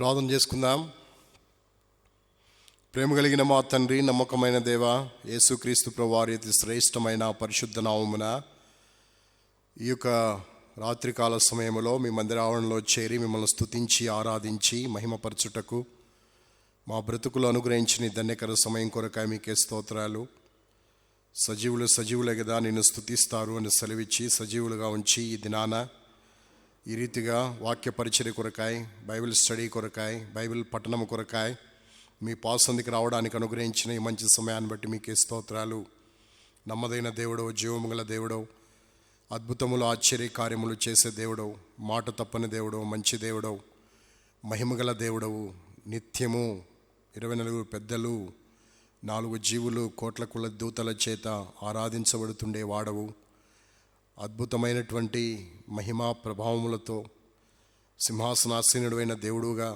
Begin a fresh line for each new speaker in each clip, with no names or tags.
ప్రార్థన చేసుకుందాం. ప్రేమ కలిగిన మా తండ్రి, నమ్మకమైన దేవ, యేసుక్రీస్తు ప్రభువారి అతి శ్రేష్టమైన పరిశుద్ధ నామమున ఈ యొక్క రాత్రికాల సమయంలో మీ మందిరావరణలో చేరి మిమ్మల్ని స్తుతించి ఆరాధించి మహిమపరచుటకు మా బ్రతుకులు అనుగ్రహించిన ధన్యకర సమయం కొరకాయ మీకే స్తోత్రాలు. సజీవులే కదా నిన్ను స్తుతిస్తారు అని సెలవిచ్చి సజీవులుగా ఉంచి ఈ దినాన ఈ రీతిగా వాక్య పరిచర్య కొరకాయ, బైబిల్ స్టడీ కొరకాయ, బైబిల్ పఠనం కొరకాయ మీ పాసందికి రావడానికి అనుగ్రహించిన ఈ మంచి సమయాన్ని బట్టి మీకే స్తోత్రాలు. నమ్మదైన దేవుడవు, జీవము గల దేవుడవు, అద్భుతములు ఆశ్చర్య కార్యములు చేసే దేవుడవు, మాట తప్పని దేవుడవు, మంచి దేవుడవు, మహిమగల దేవుడవు, నిత్యము 24 పెద్దలు 4 జీవులు కోట్ల కుల దూతల చేత ఆరాధించబడుతుండే వాడవు. అద్భుతమైనటువంటి మహిమా ప్రభావములతో సింహాసనాసీనుడైన దేవుడుగా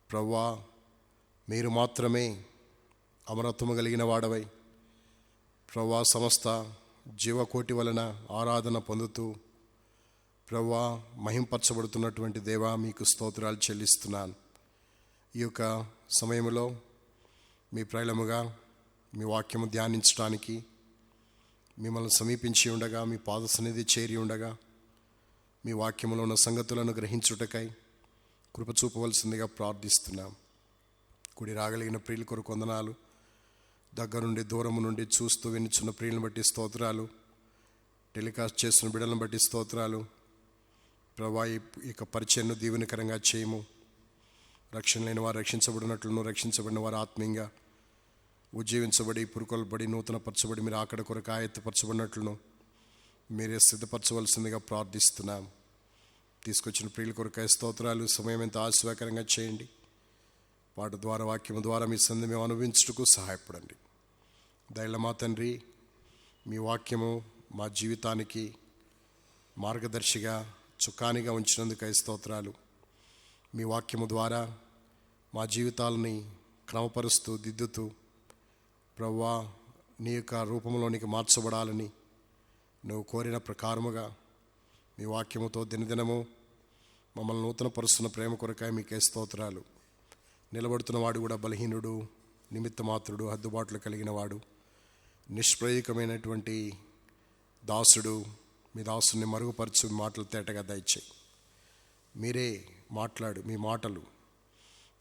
ప్రభువా, మీరు మాత్రమే అమరత్వము కలిగిన వాడవై ప్రభువా సమస్త జీవకోటి వలన ఆరాధన పొందుతూ ప్రభువా మహింపరచబడుతున్నటువంటి దేవా, మీకు స్తోత్రాలు చెల్లిస్తున్నాను. ఈ యొక్క సమయంలో మీ ప్రైలముగా మీ వాక్యము ధ్యానించడానికి మిమ్మల్ని సమీపించి ఉండగా, మీ పాద సన్నిధి చేరి ఉండగా మీ వాక్యములో ఉన్న సంగతులను గ్రహించుటకై కృప చూపవలసిందిగా ప్రార్థిస్తున్నాం. కుడి రాగలిగిన ప్రియుల కొరకు వందనాలు. దగ్గరుండి దూరము నుండి చూస్తూ వినుచున్న ప్రియులను బట్టి స్తోత్రాలు. టెలికాస్ట్ చేస్తున్న బిడ్డలను బట్టి స్తోత్రాలు. ప్రభువా, ఇక పరిచయను దీవెనకరంగా చేయము. రక్షణ లేని వారు రక్షించబడినట్లును, రక్షించబడిన వారు ఆత్మీయంగా ఉజ్జీవించబడి పురుకొల్బడి నూతనపరచబడి మీరు ఆకడ కొరకు ఆయత్తపరచబడినట్లును మీరే సిద్ధపరచవలసిందిగా ప్రార్థిస్తున్నాం. తీసుకొచ్చిన ప్రియుల కొరకాయ స్తోత్రాలు. సమయం ఎంత ఆశీర్వాదకరంగా చేయండి. వాటి ద్వారా వాక్యము ద్వారా మీ సంధి మేము అనుభవించుటకు సహాయపడండి. దయల మా తండ్రి, మీ వాక్యము మా జీవితానికి మార్గదర్శిగా చుక్కానిగా ఉంచినందుకై స్తోత్రాలు. మీ వాక్యము ద్వారా మా జీవితాలని క్రమపరుస్తూ దిద్దుతూ ప్రభువా నీ యొక్క రూపంలోనికి మార్చబడాలని నువ్వు కోరిన ప్రకారముగా మీ వాక్యముతో దినదినము మమ్మల్ని నూతనపరుస్తున్న ప్రేమ కొరకాయ మీకే స్తోత్రాలు. నిలబడుతున్న వాడు కూడా బలహీనుడు, నిమిత్త మాత్రుడు, హద్దుబాట్లు కలిగిన వాడు, నిష్ప్రయోజకమైనటువంటి దాసుడు. మీ దాసుని మరుగుపరచు మాటలు తేటగా దయచేయి. మీరే మాట్లాడు. మీ మాటలు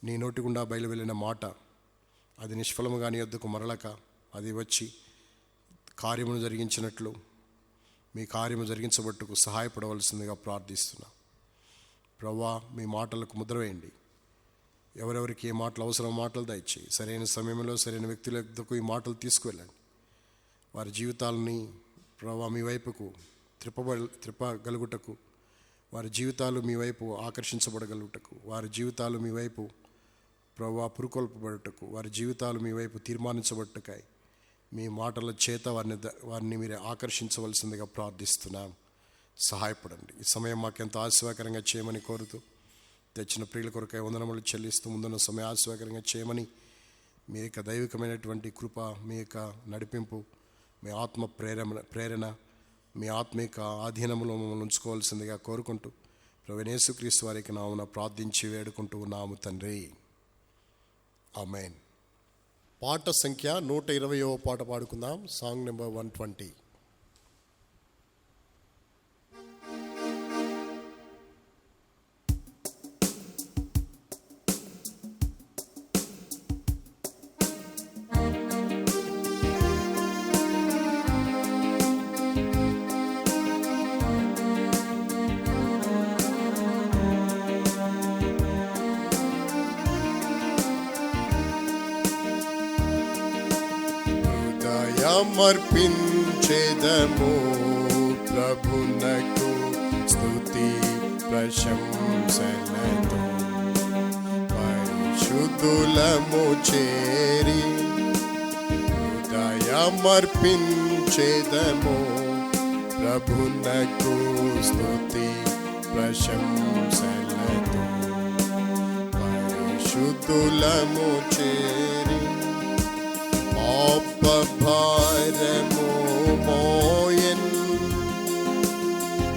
నీ నోటి గుండా బయలు వెళ్ళిన మాట అది నిష్ఫలముగా నీ యొద్దకు మరలక అది వచ్చి కార్యమును జరిగించినట్లు మీ కార్యము జరిగించబట్టుకు సహాయపడవలసిందిగా ప్రార్థిస్తున్నా. ప్రభువా, మీ మాటలకు ముద్ర వేయండి. ఎవరెవరికి ఏ మాటలు అవసరం మాటలు దయచేయి. సరైన సమయంలో సరైన వ్యక్తుల యొద్దకు ఈ మాటలు తీసుకువెళ్ళండి. వారి జీవితాలని ప్రభువా మీ వైపుకు త్రిప్పగలుగుటకు, వారి జీవితాలు మీ వైపు ఆకర్షించబడగలుగుటకు, వారి జీవితాలు మీ వైపు ప్రభువా పురుకొల్పబడుటకు, వారి జీవితాలు మీ వైపు తీర్మానించబట్టుకై మీ మాటల చేత వారిని మీరు ఆకర్షించవలసిందిగా ప్రార్థిస్తున్నాం. సహాయపడండి. ఈ సమయం మాకెంతో ఆశీర్వాదకరంగా చేయమని కోరుతూ తెచ్చిన ప్రియుల కొరకై వందనములు చెల్లిస్తూ ముందున్న సమయం ఆశీర్వాదకరంగా చేయమని మీ యొక్క దైవికమైనటువంటి కృప, మీ యొక్క నడిపింపు, మీ ఆత్మ ప్రేరణ మీ ఆత్మీక ఆధీనంలో మమ్మల్ని ఉంచుకోవాల్సిందిగా కోరుకుంటూ ప్రభువైన యేసుక్రీస్తు వారికి నామమున ప్రార్థించి వేడుకుంటూ ఉన్నాము తండ్రి. ఆమేన్. పాట సంఖ్య 120వ పాట పాడుకుందాం. Song number 120. సమర్పించెదము ప్రభునకు స్తుతి ప్రశంసలతో, పరిశుద్ధులము చేరి హృదయమర్పించెదము ప్రభునకు స్తుతి ప్రశంసలతో, పరిశుద్ధులము చేరి పాపభారము మోయన్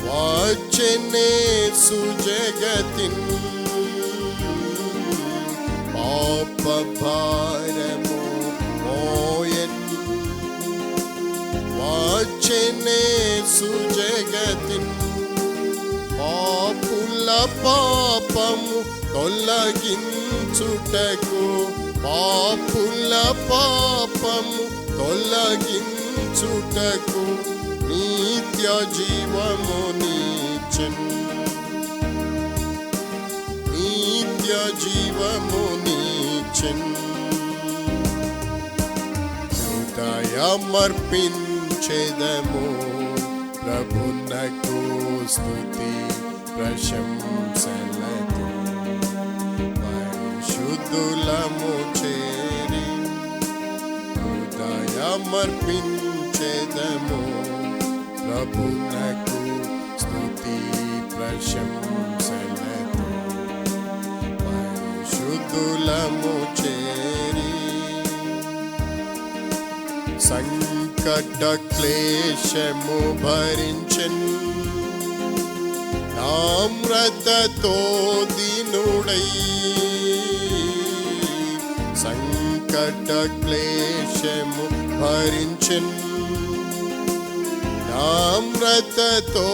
వచ్చెనేసు జగతిన్ భారము మోయన్ వచ్చెనేసు జగతిన్ పాపుల పాపము తొలగించుటకు పాపుల పాపము తొలగించుటకు నిత్య జీవము నీచెన్ నిత్య జీవము నీచెన్ హృదయమర్పించెదము ప్రభునకు స్తుతి ప్రశంసలతో పరిశుద్ధులము చేరి హృదయమర్పించెదము ప్రభునకు స్తుతి ప్రశంసలతో పరిశుద్ధులము చేరి సంకట క్లేశము భరించెన్ నామ్రతతో దీనుడై సంకట క్లేశము భరించెన్ నామ్రతతో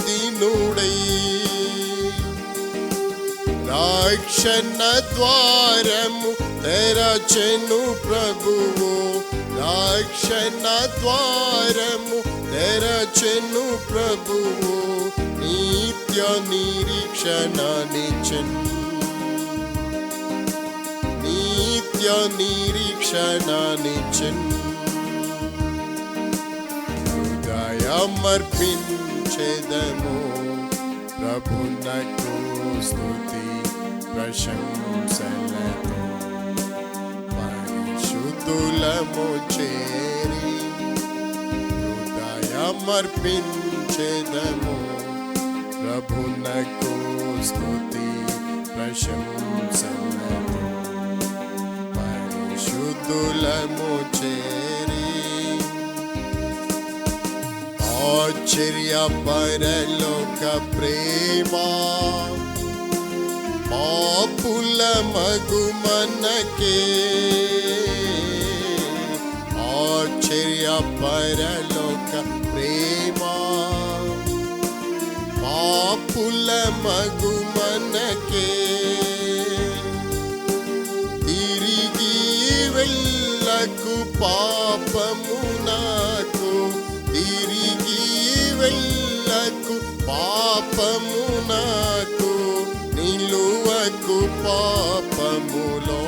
దీనుడై రక్షణ ద్వారము తెరచెను ప్రభువు రక్షణ ద్వారము తెరచెను ప్రభువు నిత్య నిరీక్షణనిచ్చెన్ నిత్య నిరీక్షణనిచ్చెన్ హృదయమర్పించెదము ప్రభునకు స్తుతి ప్రశంసలతో పరిశుద్ధులము చేరి హృదయమర్పించెదము ప్రభునకు స్తుతి ప్రశంసలతో పరిశుద్ధులము చేరి ఆశ్చర్య పరలోక ప్రేమ పాపుల మగు మనకే ఆశ్చర్య పరలోక ప్రేమ పాపుల మగు మనకే తిరిగి వెళ్ళకు పాపము నాకు తిరిగి వెళ్ళకు పాపము నాకు నిలువకు పాపములో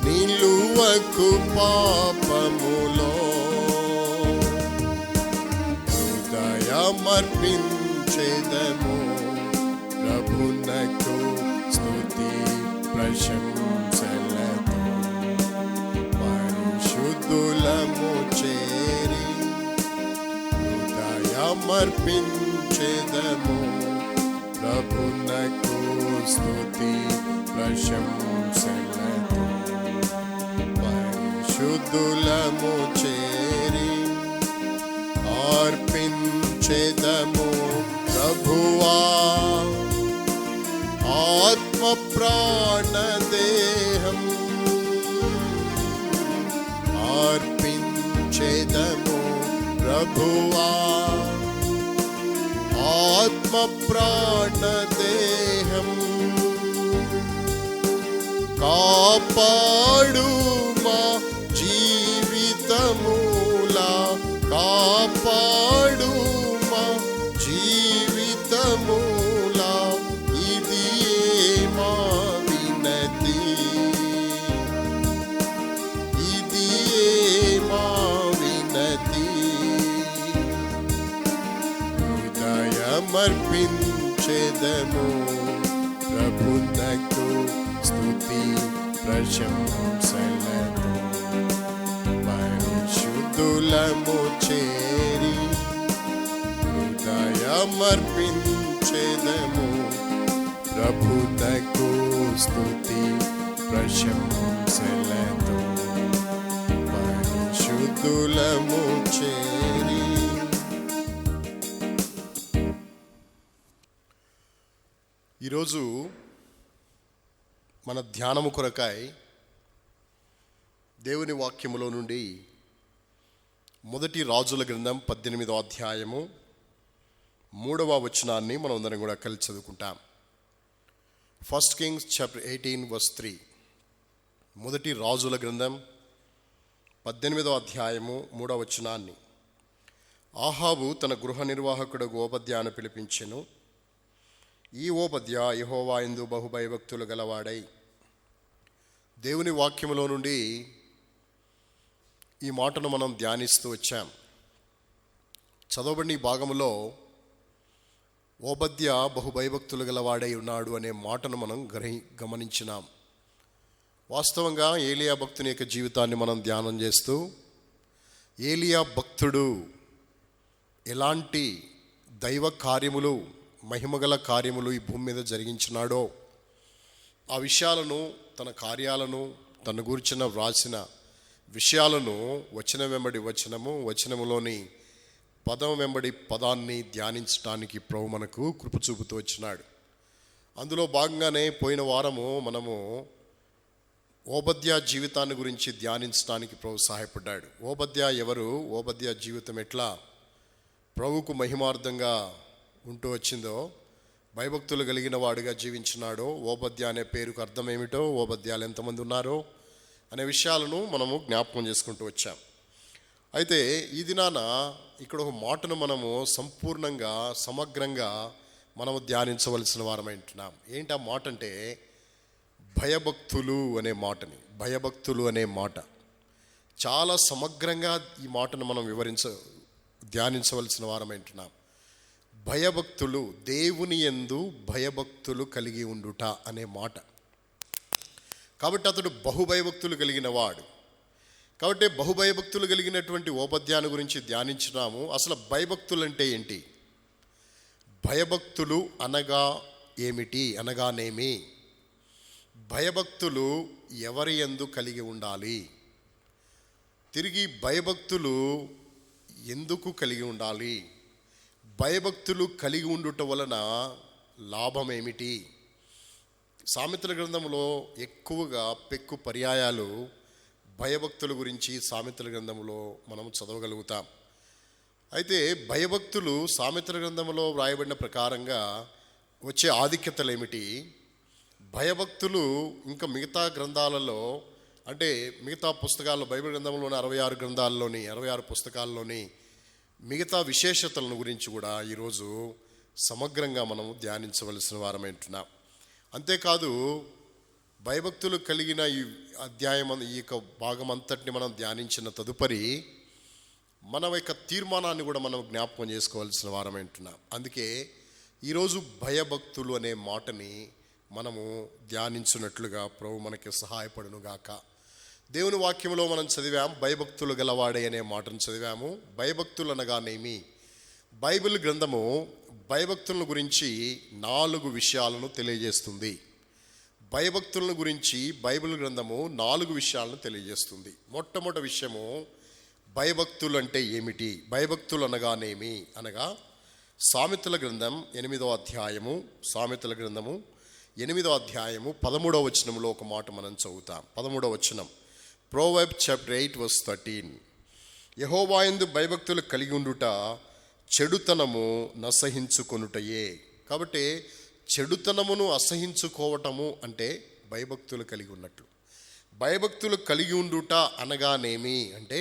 నిలువకు పాపములో హృదయమర్పించెదము ప్రభునకు స్తుతి ప్రశంసలతో పరిశుద్ధులము చేరి హృదయమర్పించెదము ప్రభునకు స్తుతి ప్రశంసలతో పరిశుద్ధులము చేరి అర్పించెదము ప్రభువా ఆత్మ ప్రాణ దేహం అర్పించెదము ప్రభువా ఆత్మ ప్రాణ దేహం కాపాడు మా జీవితములా కాపాడు మా జీవితములా ఇది మా వినతి ఇది మా వినతి హృదయమర్పించెదము ప్రభునకు స్తుతి ప్రశంసలతో పరిశుద్ధులము చేరి హృదయమర్పించెదము ప్రభునకు స్తుతి ప్రశంసలతో పరిశుద్ధులము చేరి. ఈరోజు మన ధ్యానము కొరకై దేవుని వాక్యములో నుండి మొదటి రాజుల గ్రంథం 18వ అధ్యాయము 3వ వచనాన్ని మనం అందరం కూడా కలిసి చదువుకుంటాం. 1 Kings chapter 18 verse 3. మొదటి రాజుల గ్రంథం 18వ అధ్యాయము 3వ వచనాన్ని. ఆహాబు తన గృహ నిర్వాహకుడు ఓబద్యాను పిలిపించెను. ఈ ఓబద్య యెహోవా యందు బహుభయభక్తులు గలవాడై. దేవుని వాక్యములో నుండి ఈ మాటను మనం ధ్యానిస్తూ వచ్చాం. చదవబడిన ఈ భాగములో ఓబద్య బహుభయభక్తులు గలవాడై ఉన్నాడు అనే మాటను మనం గమనించినాం. వాస్తవంగా ఏలియా భక్తుని యొక్క జీవితాన్ని మనం ధ్యానం చేస్తూ ఏలియా భక్తుడు ఎలాంటి దైవ కార్యములు, మహిమగల కార్యములు ఈ భూమి మీద జరిగించినాడో ఆ విషయాలను, తన కార్యాలను, తన గురించిన వ్రాసిన విషయాలను వచనం వెంబడి వచనము, వచనములోని పదం వెంబడి పదాన్ని ధ్యానించడానికి ప్రభు మనకు కృప చూపుతూ వచ్చినాడు. అందులో భాగంగానే పోయిన వారము మనము ఓబద్య జీవితాన్ని గురించి ధ్యానించడానికి ప్రభు సహాయపడ్డాడు. ఓబద్య ఎవరు, ఓబద్య జీవితం ఎట్లా ప్రభువుకు మహిమార్థంగా ఉంటూ వచ్చిందో, భయభక్తులు కలిగిన వాడుగా జీవించినాడో, ఓబద్య అనే పేరుకు అర్థం ఏమిటో, ఓబద్యాలు ఎంతమంది ఉన్నారో అనే విషయాలను మనము జ్ఞాపకం చేసుకుంటూ వచ్చాం. అయితే ఈ దినాన ఇక్కడ ఒక మాటను మనము సంపూర్ణంగా, సమగ్రంగా మనము ధ్యానించవలసిన వారమై ఉంటున్నాం. ఏంటి ఆ మాట అంటే భయభక్తులు అనే మాటని. భయభక్తులు అనే మాట చాలా సమగ్రంగా ఈ మాటను మనం ధ్యానించవలసిన వారమై ఉంటున్నాం. భయభక్తులు, దేవుని యందు భయభక్తులు కలిగి ఉండుట అనే మాట. కాబట్టి అతడు బహుభయభక్తులు కలిగిన వాడు. కాబట్టి బహుభయభక్తులు కలిగినటువంటి ఓబద్యాన్ని గురించి ధ్యానించినాము. అసలు భయభక్తులు అంటే ఏంటి? భయభక్తులు అనగా ఏమిటి, అనగానేమి? భయభక్తులు ఎవరి యందు కలిగి ఉండాలి? తిరిగి భయభక్తులు ఎందుకు కలిగి ఉండాలి? భయభక్తులు కలిగి ఉండుట వలన లాభం ఏమిటి? సామెతల గ్రంథంలో ఎక్కువగా పెక్కు పర్యాయాలు భయభక్తుల గురించి సామెతల గ్రంథంలో మనం చదవగలుగుతాం. అయితే భయభక్తులు సామెతల గ్రంథంలో వ్రాయబడిన ప్రకారంగా వచ్చే ఆధిక్యతలు ఏమిటి? భయభక్తులు ఇంకా మిగతా గ్రంథాలలో, అంటే మిగతా పుస్తకాల్లో, బైబిల్ గ్రంథంలోని 66 గ్రంథాల్లోని 66 పుస్తకాల్లోని మిగతా విశేషతలను గురించి కూడా ఈరోజు సమగ్రంగా మనము ధ్యానించవలసిన వారమై ఉంటున్నాం. అంతేకాదు భయభక్తులు కలిగిన ఈ అధ్యాయం, ఈ యొక్క భాగం అంతటిని మనం ధ్యానించిన తదుపరి మన యొక్క తీర్మానాన్ని కూడా మనం జ్ఞాపకం చేసుకోవాల్సిన వారమై ఉంటున్నాం. అందుకే ఈరోజు భయభక్తులు అనే మాటని మనము ధ్యానించినట్లుగా ప్రభు మనకి సహాయపడునుగాక. దేవుని వాక్యంలో మనం చదివాము, భయభక్తులు గలవాడే అనే మాటను చదివాము. భయభక్తులు అనగానేమి? బైబిల్ గ్రంథము భయభక్తుల గురించి 4 విషయాలను తెలియజేస్తుంది. భయభక్తులను గురించి బైబిల్ గ్రంథము 4 విషయాలను తెలియజేస్తుంది. మొట్టమొదటి విషయము, భయభక్తులు అంటే ఏమిటి, భయభక్తులు అనగానేమి అనగా సామెతల గ్రంథం 8వ అధ్యాయము, సామెతల గ్రంథము 8వ అధ్యాయము 13వ వచనంలో ఒక మాట మనం చదువుతాం. 13వ వచనం, Proverbs chapter 8 verse 13. యెహోవా యందు భయభక్తులు కలిగి ఉండుట చెడుతనము నసహించుకొనుటయే. కాబట్టి చెడుతనమును అసహించుకోవటము అంటే భయభక్తులు కలిగి ఉన్నట్లు. భయభక్తులు కలిగి ఉండుట అనగానేమి అంటే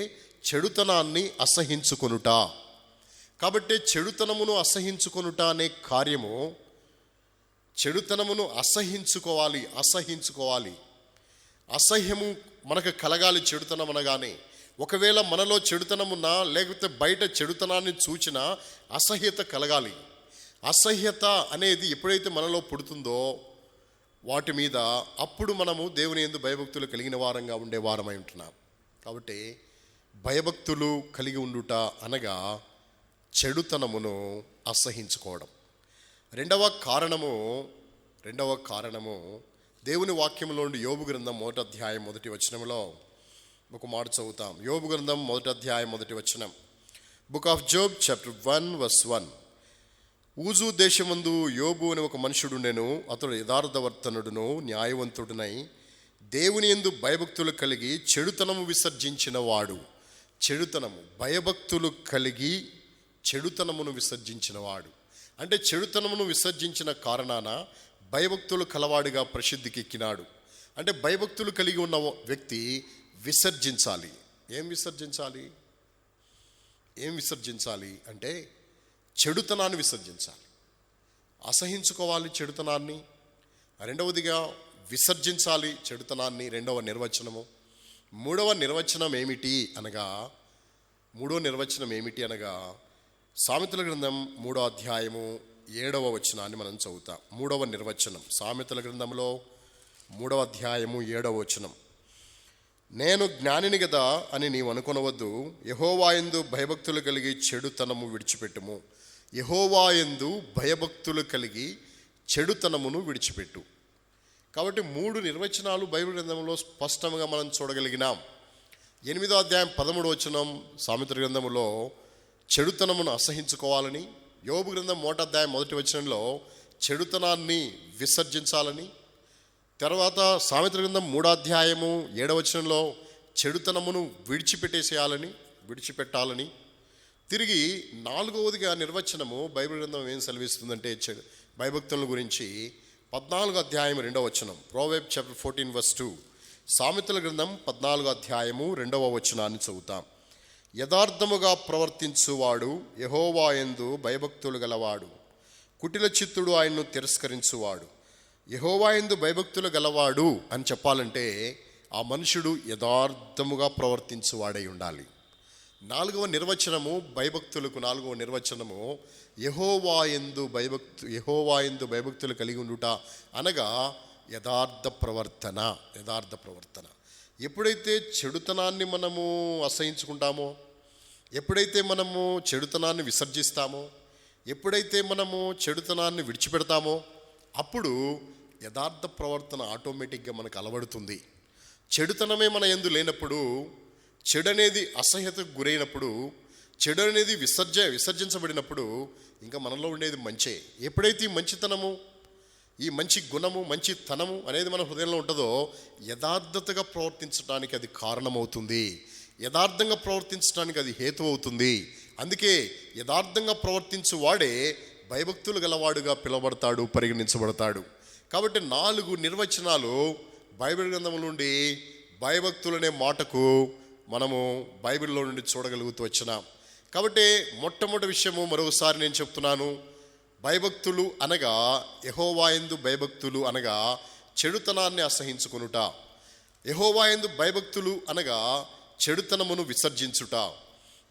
చెడుతనాన్ని అసహించుకొనుట. కాబట్టి చెడుతనమును అసహించుకొనుట అనే కార్యము, చెడుతనమును అసహించుకోవాలి. అసహ్యము మనకు కలగాలి చెడుతనం అనగానే. ఒకవేళ మనలో చెడుతనం ఉన్నా, లేకపోతే బయట చెడుతనాన్ని చూచినా అసహ్యత కలగాలి. అసహ్యత అనేది ఎప్పుడైతే మనలో పుడుతుందో వాటి మీద అప్పుడు మనము దేవుని యందు భయభక్తులు కలిగిన వారంగా ఉండే వారమై ఉంటున్నాం. కాబట్టి భయభక్తులు కలిగి ఉండుట అనగా చెడుతనమును అసహించుకోవడం. రెండవ కారణము దేవుని వాక్యంలో నుండి యోబు గ్రంథం 1వ అధ్యాయం 1వ వచనంలో ఒక మాట చదువుతాం. యోబు గ్రంథం 1వ అధ్యాయం 1వ వచనం. Book of Job chapter 1 verse 1. ఊజు దేశమందు యోబు అని ఒక మనుషుడుండెను. అతడు యథార్థవర్తనుడును న్యాయవంతుడునై దేవుని యందు భయభక్తులు కలిగి చెడుతనము విసర్జించిన వాడు. భయభక్తులు కలిగి చెడుతనమును విసర్జించిన వాడు అంటే చెడుతనమును విసర్జించిన కారణాన భయభక్తులు కలవాడిగా ప్రసిద్ధికి ఎక్కినాడు. అంటే భయభక్తులు కలిగి ఉన్న వ్యక్తి విసర్జించాలి. ఏం విసర్జించాలి అంటే చెడుతనాన్ని విసర్జించాలి, అసహించుకోవాలి చెడుతనాన్ని. రెండవదిగా విసర్జించాలి చెడుతనాన్ని, రెండవ నిర్వచనము. మూడో నిర్వచనం ఏమిటి అనగా సామెతల గ్రంథం 3వ అధ్యాయము 7వ వచనాన్ని మనం చదువుతాం. మూడవ నిర్వచనం సామెతల గ్రంథంలో 3వ అధ్యాయము 7వ వచనం. నేను జ్ఞానిని గదా అని నీవు అనుకొనవద్దు, యెహోవాయందు భయభక్తులు కలిగి చెడుతనము విడిచిపెట్టుము. యెహోవాయందు భయభక్తులు కలిగి చెడుతనమును విడిచిపెట్టు. కాబట్టి 3 నిర్వచనాలు బైబిల్ గ్రంథంలో స్పష్టంగా మనం చూడగలిగినాం. 8వ అధ్యాయం 13వ వచనం సామెతల గ్రంథంలో చెడుతనమును అసహించుకోవాలని, యోబు గ్రంథం 1వ అధ్యాయం 1వ వచనంలో చెడుతనాన్ని విసర్జించాలని, తర్వాత సామెతల గ్రంథం 3వ అధ్యాయము 7వ వచనంలో చెడుతనమును విడిచిపెట్టాలని, తిరిగి 4వదిగా నిర్వచనము బైబిల్ గ్రంథం ఏం సెలవిస్తుందంటే భయభక్తుల గురించి 14వ అధ్యాయం 2వ వచనం, ప్రోవెర్బ్స్ చాప్టర్ 14 verse 2. సామెతల గ్రంథం 14వ అధ్యాయము 2వ వచనాన్ని చదువుతాం. యథార్థముగా ప్రవర్తించువాడు యెహోవాయందు భయభక్తులు గలవాడు, కుటిల చిత్తుడు ఆయన్ను తిరస్కరించువాడు. యెహోవాయందు భయభక్తులు గలవాడు అని చెప్పాలంటే ఆ మనుషుడు యథార్థముగా ప్రవర్తించువాడై ఉండాలి. 4వ నిర్వచనము భయభక్తులకు 4వ నిర్వచనము యెహోవాయందు భయభక్తులు కలిగి ఉండుట అనగా యథార్థ ప్రవర్తన. ఎప్పుడైతే చెడుతనాన్ని మనము అసహించుకుంటామో, ఎప్పుడైతే మనము చెడుతనాన్ని విసర్జిస్తామో, ఎప్పుడైతే మనము చెడుతనాన్ని విడిచిపెడతామో అప్పుడు యథార్థ ప్రవర్తన ఆటోమేటిక్గా మనకు అలవడుతుంది. చెడుతనమే మన యందు లేనప్పుడు, చెడు అనేది అసహ్యతకు గురైనప్పుడు, చెడు అనేది విసర్జించబడినప్పుడు ఇంకా మనలో ఉండేది మంచే. ఎప్పుడైతే ఈ మంచితనము, ఈ మంచి గుణము, మంచితనము అనేది మన హృదయంలో ఉంటుందో యథార్థతగా ప్రవర్తించడానికి అది కారణమవుతుంది, యథార్థంగా ప్రవర్తించడానికి అది హేతు అవుతుంది. అందుకే యథార్థంగా ప్రవర్తించు వాడే భయభక్తులు గలవాడుగా పిలువబడతాడు, పరిగణించబడతాడు. కాబట్టి 4 నిర్వచనాలు బైబిల్ గ్రంథం నుండి భయభక్తులనే మాటకు మనము బైబిల్లో నుండి చూడగలుగుతూ వచ్చినాం. కాబట్టి మొట్టమొదటి విషయము మరొకసారి నేను చెప్తున్నాను, భయభక్తులు అనగా యెహోవాయందు భయభక్తులు అనగా చెడుతనాన్ని అసహించుకొనుట. యెహోవాయందు భయభక్తులు అనగా చెడుతనమును విసర్జించుట.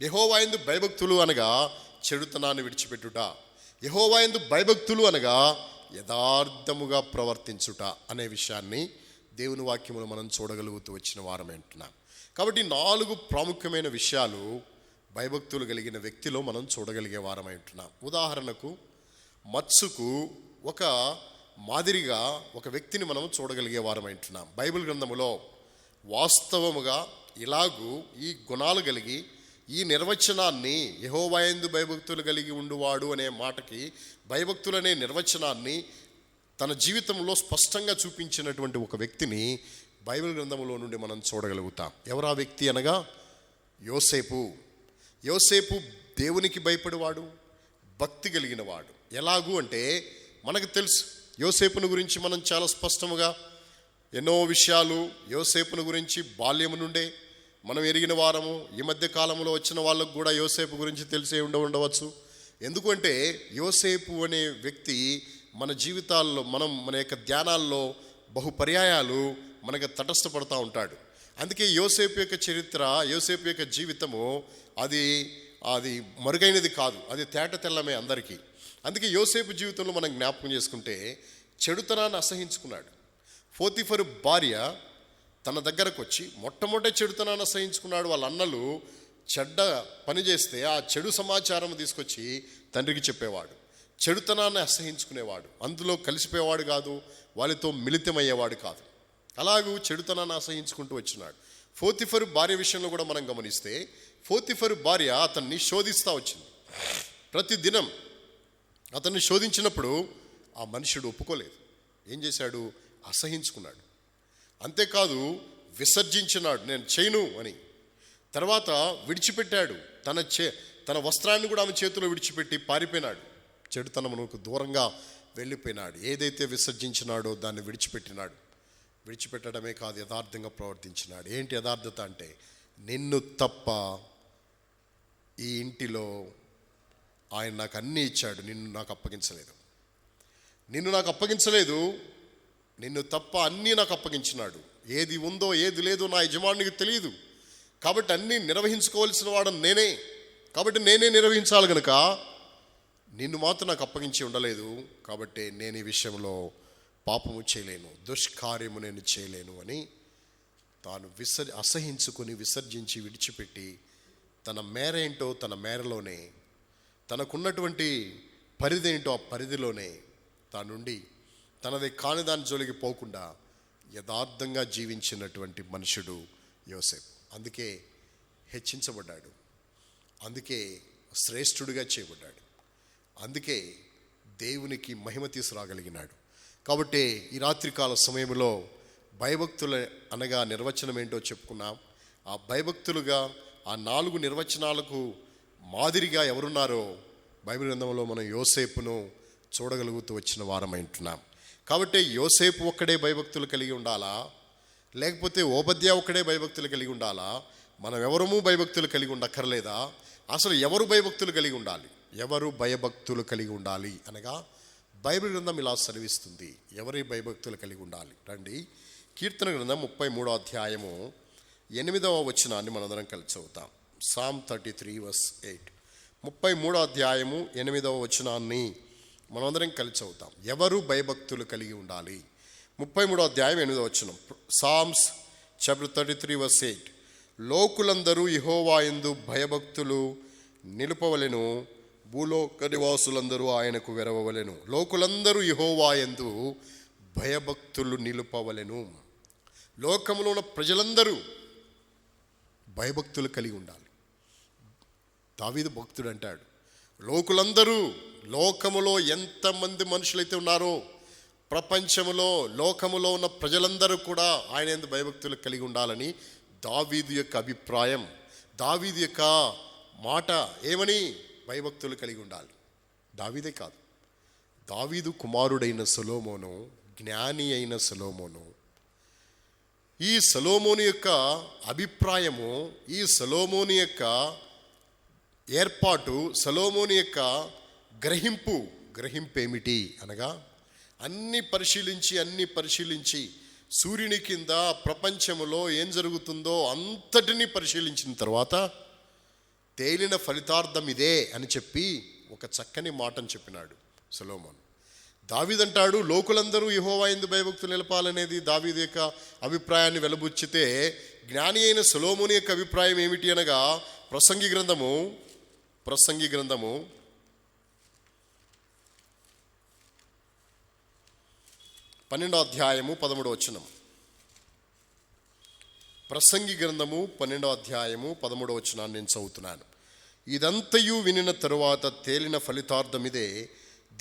యెహోవాయందు భయభక్తులు అనగా చెడుతనాన్ని విడిచిపెట్టుట. యెహోవాయందు భయభక్తులు అనగా యథార్థముగా ప్రవర్తించుట అనే విషయాన్ని దేవుని వాక్యమును మనం చూడగలుగుతూ వచ్చిన వారం అంటున్నాం. కాబట్టి 4 ప్రాముఖ్యమైన విషయాలు భయభక్తులు కలిగిన వ్యక్తిలో మనం చూడగలిగే వారమై ఉంటున్నాం. ఉదాహరణకు మత్సుకు ఒక మాదిరిగా ఒక వ్యక్తిని మనం చూడగలిగే వారమై ఉంటున్నాం. బైబిల్ గ్రంథములో వాస్తవముగా ఇలాగూ ఈ గుణాలు కలిగి ఈ నిర్వచనాన్ని యెహోవాయందు భయభక్తులు కలిగి ఉండువాడు అనే మాటకి భయభక్తులనే నిర్వచనాన్ని తన జీవితంలో స్పష్టంగా చూపించినటువంటి ఒక వ్యక్తిని బైబిల్ గ్రంథంలో నుండి మనం చూడగలుగుతాం. ఎవరా వ్యక్తి అనగా యోసేపు దేవునికి భయపడేవాడు, భక్తి కలిగిన వాడు. ఎలాగూ అంటే మనకు తెలుసు యోసేపును గురించి మనం చాలా స్పష్టముగా ఎన్నో విషయాలు యోసేపును గురించి బాల్యము నుండే మనం ఎరిగిన వారము. ఈ మధ్య కాలంలో వచ్చిన వాళ్ళకు కూడా యోసేపు గురించి తెలిసే ఉండవచ్చు. ఎందుకంటే యోసేపు అనే వ్యక్తి మన జీవితాల్లో మన యొక్క ధ్యానాల్లో బహుపర్యాయాలు మనకు తటస్థపడుతూ ఉంటాడు. అందుకే యోసేపు యొక్క చరిత్ర, యోసేపు యొక్క జీవితము అది మరుగైనది కాదు, అది తేట తెల్లమే అందరికీ. అందుకే యోసేపు జీవితంలో మనం జ్ఞాపకం చేసుకుంటే చెడుతనాన్ని అసహించుకున్నాడు. పోతీఫరు భార్య తన దగ్గరకు వచ్చి మొట్టమొదటి చెడుతనాన్ని అసహించుకున్నాడు. వాళ్ళ అన్నలు చెడ్డ పని చేస్తే ఆ చెడు సమాచారం తీసుకొచ్చి తండ్రికి చెప్పేవాడు. చెడుతనాన్ని అసహించుకునేవాడు, అందులో కలిసిపోయేవాడు కాదు, వాళ్ళతో మిళితమయ్యేవాడు కాదు. అలాగూ చెడుతనాన్ని అసహించుకుంటూ వచ్చినాడు. పోతీఫరు భార్య విషయంలో కూడా మనం గమనిస్తే పోతీఫరు భార్య అతన్ని శోధిస్తూ వచ్చింది. ప్రతిదినం అతన్ని శోధించినప్పుడు ఆ మనుషుడు ఒప్పుకోలేదు. ఏం చేశాడు? అసహించుకున్నాడు. అంతేకాదు విసర్జించినాడు, నేను చేయను అని. తర్వాత విడిచిపెట్టాడు. తన వస్త్రాన్ని కూడా ఆమె చేతిలో విడిచిపెట్టి పారిపోయినాడు. చెడుతనమునకు దూరంగా వెళ్ళిపోయినాడు. ఏదైతే విసర్జించినాడో దాన్ని విడిచిపెట్టినాడు. విడిచిపెట్టడమే కాదు, యథార్థంగా ప్రవర్తించినాడు. ఏంటి యథార్థత అంటే? నిన్ను తప్ప ఈ ఇంటిలో ఆయన నాకు అన్నీ ఇచ్చాడు, నిన్ను నాకు అప్పగించలేదు. నిన్ను తప్ప అన్నీ నాకు అప్పగించినాడు. ఏది ఉందో ఏది లేదో నా యజమానికి తెలియదు. కాబట్టి అన్నీ నిర్వహించుకోవాల్సిన వాడని నేనే. కాబట్టి నేనే నిర్వహించాలి గనుక నిన్ను మాత్రం నాకు అప్పగించి ఉండలేదు. కాబట్టి నేను ఈ విషయంలో పాపము చేయలేను, దుష్కార్యము నేను చేయలేను అని తాను అసహించుకొని విసర్జించి విడిచిపెట్టి తన మేర ఏంటో తన మేరలోనే, తనకున్నటువంటి పరిధి ఏంటో ఆ పరిధిలోనే తానుండి తనది కాని దాని జోలికి పోకుండా యథార్థంగా జీవించినటువంటి మనుషుడు యోసేపు. అందుకే హెచ్చించబడ్డాడు, అందుకే శ్రేష్ఠుడిగా చేయబడ్డాడు, అందుకే దేవునికి మహిమ తీసుకురాగలిగినాడు. కాబట్టి ఈ రాత్రికాల సమయంలో భయభక్తుల అనగా నిర్వచనం ఏంటో చెప్పుకున్నాం. ఆ భయభక్తులుగా ఆ 4 నిర్వచనాలకు మాదిరిగా ఎవరున్నారో బైబిల్ గ్రంథంలో మనం యోసేపును చూడగలుగుతూ వచ్చిన వారమైంటున్నాం. కాబట్టి యోసేపు ఒక్కడే భయభక్తులు కలిగి ఉండాలా, లేకపోతే ఓబద్యా ఒక్కడే భయభక్తులు కలిగి ఉండాలా? మనం ఎవరము భయభక్తులు కలిగి ఉండక్కర్లేదా? అసలు ఎవరు భయభక్తులు కలిగి ఉండాలి? ఎవరు భయభక్తులు కలిగి ఉండాలి అనగా బైబిల్ గ్రంథం ఇలా సెలవిస్తుంది. ఎవరి భయభక్తులు కలిగి ఉండాలి? రండి, కీర్తన గ్రంథం 33వ అధ్యాయము 8వ వచనాన్ని మనందరం కలిసి చదువుతాం. సామ్ 33:8. 33వ అధ్యాయము 8వ వచనాన్ని మనమందరం కలిసి చదువుతాం. ఎవరు భయభక్తులు కలిగి ఉండాలి? 33వ అధ్యాయం 8వ వచనం. Psalms chapter 33:8. లోకులందరూ యెహోవా యందు భయభక్తులు నిలుపవలెను, భూలోక నివాసులందరూ ఆయనకు వెరవవలెను. లోకులందరూ యెహోవా యందు భయభక్తులు నిలుపవలెను. లోకములో ఉన్న ప్రజలందరూ భయభక్తులు కలిగి ఉండాలి. దావీదు భక్తుడు అంటాడు, లోకులందరూ, లోకములో ఎంతమంది మనుషులైతే ఉన్నారో ప్రపంచములో లోకములో ఉన్న ప్రజలందరూ కూడా ఆయన యందు భయభక్తులు కలిగి ఉండాలని దావీదు యొక్క అభిప్రాయం, దావీదు యొక్క మాట ఏమని? భయభక్తులు కలిగి ఉండాలి. దావీదే కాదు, దావీదు కుమారుడైన సొలొమోను, జ్ఞాని అయిన సొలొమోను, ఈ సొలొమోను యొక్క అభిప్రాయము, ఈ సొలొమోను యొక్క ఏర్పాటు, సొలొమోను యొక్క గ్రహింపు ఏమిటి అనగా అన్ని పరిశీలించి సూర్యుని కింద ప్రపంచములో ఏం జరుగుతుందో అంతటినీ పరిశీలించిన తర్వాత తేలిన ఫలితార్థం ఇదే అని చెప్పి ఒక చక్కని మాటను చెప్పినాడు సొలొమోను. దావీదంటాడు, లోకులందరూ యెహోవా యందు భయభక్తులు నిలపాలనేది దావీదు యొక్క అభిప్రాయాన్ని వెలబుచ్చితే, జ్ఞాని అయిన సొలొమోను యొక్క అభిప్రాయం ఏమిటి అనగా ప్రసంగి గ్రంథము 12వ అధ్యాయము 13వ వచనం. ప్రసంగి గ్రంథము 12వ అధ్యాయము 13వ వచనాన్ని నేను చదువుతున్నాను. ఇదంతయు వినిన తరువాత తేలిన ఫలితార్థం ఇదే,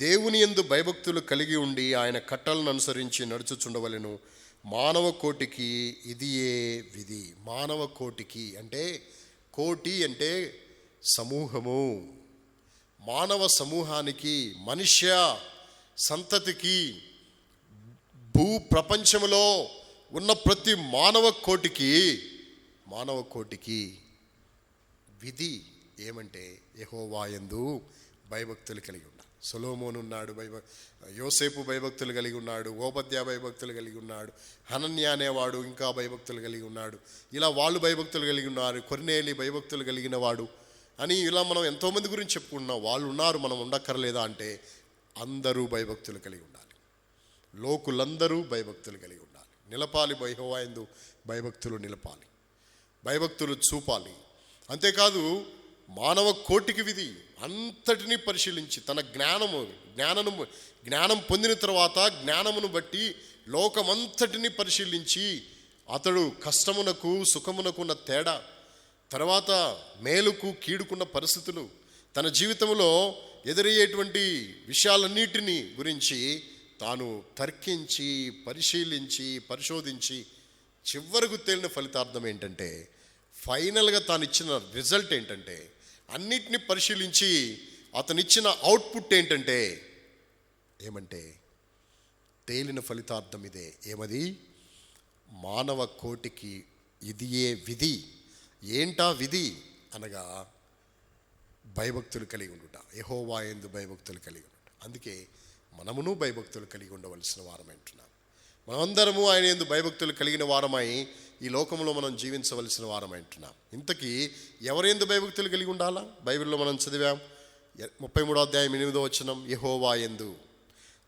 దేవుని యందు భయభక్తులు కలిగి ఉండి ఆయన కట్టలను అనుసరించి నడుచుచుండవలెను. మానవ కోటికి ఇదియే విధి. మానవ కోటికి అంటే, కోటి అంటే సమూహము. మానవ సమూహానికి, మనుష్య సంతతికి, భూ ప్రపంచంలో ఉన్న ప్రతి మానవ కోటికి విధి ఏమంటే యెహోవా యందు భయభక్తులు కలిగి ఉండాలి. సొలొమోను ఉన్నాడు, యోసేపు భయభక్తులు కలిగి ఉన్నాడు, ఓబద్యా భయభక్తులు కలిగి ఉన్నాడు, హనన్యా అనేవాడు ఇంకా భయభక్తులు కలిగి ఉన్నాడు. ఇలా వాళ్ళు భయభక్తులు కలిగి ఉన్నారు, కొర్నేలి భయభక్తులు కలిగిన వాడు అని ఇలా మనం ఎంతోమంది గురించి చెప్పుకుంటున్నాం. వాళ్ళు ఉన్నారు, మనం ఉండక్కర్లేదా అంటే అందరూ భయభక్తులు కలిగి ఉండాలి. లోకులందరూ భయభక్తులు కలిగి ఉండాలి. నిలపాలి, యెహోవా యందు భయభక్తులు నిలపాలి, భయభక్తులు చూపాలి. అంతేకాదు మానవ కోటికి విధి అంతటినీ పరిశీలించి తన జ్ఞానం పొందిన తర్వాత జ్ఞానమును బట్టి లోకమంతటిని పరిశీలించి అతడు కష్టమునకు సుఖమునకు ఉన్న తేడా, తర్వాత మేలుకు కీడుకున్న పరిస్థితులు, తన జీవితంలో ఎదురయ్యేటువంటి విషయాలన్నిటినీ గురించి తాను తర్కించి, పరిశీలించి, పరిశోధించి చివరకు తేలిన ఫలితార్థం ఏంటంటే, ఫైనల్గా తాను ఇచ్చిన రిజల్ట్ ఏంటంటే, అన్నిటినీ పరిశీలించి అతనిచ్చిన అవుట్పుట్ ఏంటంటే, ఏమంటే తేలిన ఫలితార్థం ఇదే. ఏమది? మానవ కోటికి ఇదియే విధి. ఏంటా విధి అనగా భయభక్తులు కలిగి ఉండుట, యెహోవా యందు భయభక్తులు కలిగి ఉండుట. అందుకే మనమును భయభక్తులు కలిగి ఉండవలసిన వారం అంటున్నాం. మనమందరము ఆయన యందు భయభక్తులు కలిగిన వారమై ఈ లోకంలో మనం జీవించవలసిన వారం అంటున్నాం. ఇంతకీ ఎవరెందు భయభక్తులు కలిగి ఉండాలా? బైబిల్లో మనం చదివాం 33వ అధ్యాయం 8వ వచనం, యెహోవా యందు.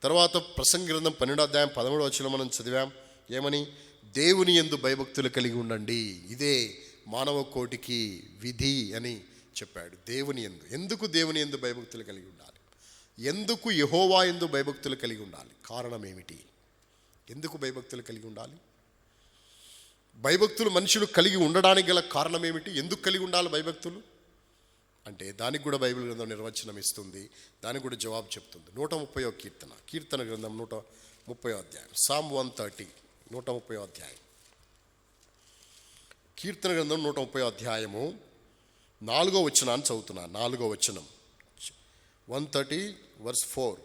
తర్వాత ప్రసంగి గ్రంథం 12వ అధ్యాయం 13వ వచనం మనం చదివాం. ఏమని? దేవుని యందు భయభక్తులు కలిగి ఉండండి, ఇదే మానవ కోటికి విధి అని చెప్పాడు. దేవుని యందు. ఎందుకు దేవుని యందు భయభక్తులు కలిగి ఉండాలి? ఎందుకు యెహోవా యందు భయభక్తులు కలిగి ఉండాలి? కారణం ఏమిటి? ఎందుకు భయభక్తులు కలిగి ఉండాలి? భయభక్తులు మనుషులు కలిగి ఉండడానికి గల కారణం ఏమిటి? ఎందుకు కలిగి ఉండాలి భయభక్తులు అంటే దానికి కూడా బైబిల్ గ్రంథం నిర్వచనం ఇస్తుంది, దానికి కూడా జవాబు చెప్తుంది. 130వ కీర్తన గ్రంథం 130వ అధ్యాయం, సామ్ 130, 130వ అధ్యాయం. కీర్తన గ్రంథం 130వ అధ్యాయము 4వ వచనాన్ని చదువుతున్నాను. 4వ వచనం, 130 verse 4.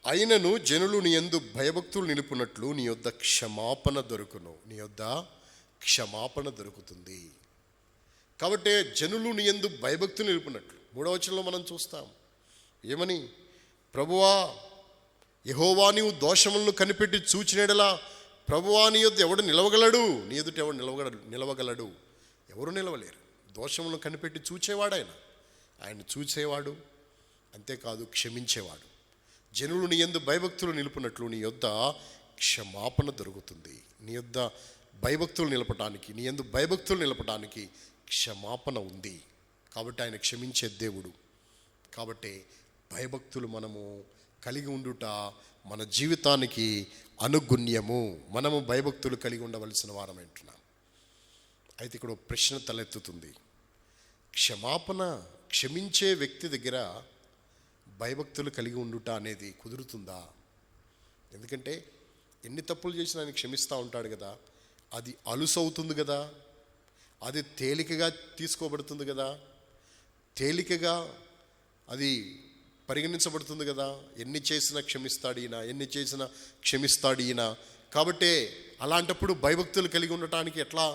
అయినను జనులు నీ యందు భయభక్తులు నిలుపునట్లు నీ యొద్ద క్షమాపణ దొరుకును. నీ యొద్ద క్షమాపణ దొరుకుతుంది. కాబట్టి జనులు నీ యందు భయభక్తులు నిలుపునట్లు 3వ వచనంలో మనం చూస్తాం. ఏమని? ప్రభువా యెహోవా నీవు దోషములను కనిపెట్టి చూచినడలా ప్రభువా నీ యొద్ద ఎవడు నిలవగలడు? నీ ఎదుట ఎవడు నిలవగలడు? ఎవరు నిలవలేరు. దోషములను కనిపెట్టి చూచేవాడు ఆయన చూసేవాడు, అంతేకాదు క్షమించేవాడు. జనులు నీ యందు భయభక్తులు నిలుపునట్లు నీ యొద్ద క్షమాపణ దొరుకుతుంది. నీ యొద్ద భయభక్తులు నిలపడానికి, నీ యందు భయభక్తులు నిలపడానికి క్షమాపణ ఉంది. కాబట్టి ఆయన క్షమించే దేవుడు. కాబట్టి భయభక్తులు మనము కలిగి ఉండుట మన జీవితానికి అనుగుణ్యము. మనము భయభక్తులు కలిగి ఉండవలసిన వారం అంటున్నాం. అయితే ఇక్కడ ఒక ప్రశ్న తలెత్తుతుంది. క్షమించే వ్యక్తి దగ్గర భయభక్తులు కలిగి ఉండుట అనేది కుదురుతుందా? ఎందుకంటే ఎన్ని తప్పులు చేసినా ఆయన క్షమిస్తూ ఉంటాడు కదా. అది అలుసు అవుతుంది కదా, అది తేలికగా తీసుకోబడుతుంది కదా, తేలికగా అది పరిగణించబడుతుంది కదా. ఎన్ని చేసినా క్షమిస్తాడు ఈయన, ఎన్ని చేసినా క్షమిస్తాడు ఈయన. కాబట్టి అలాంటప్పుడు భయభక్తులు కలిగి ఉండటానికి ఎట్లా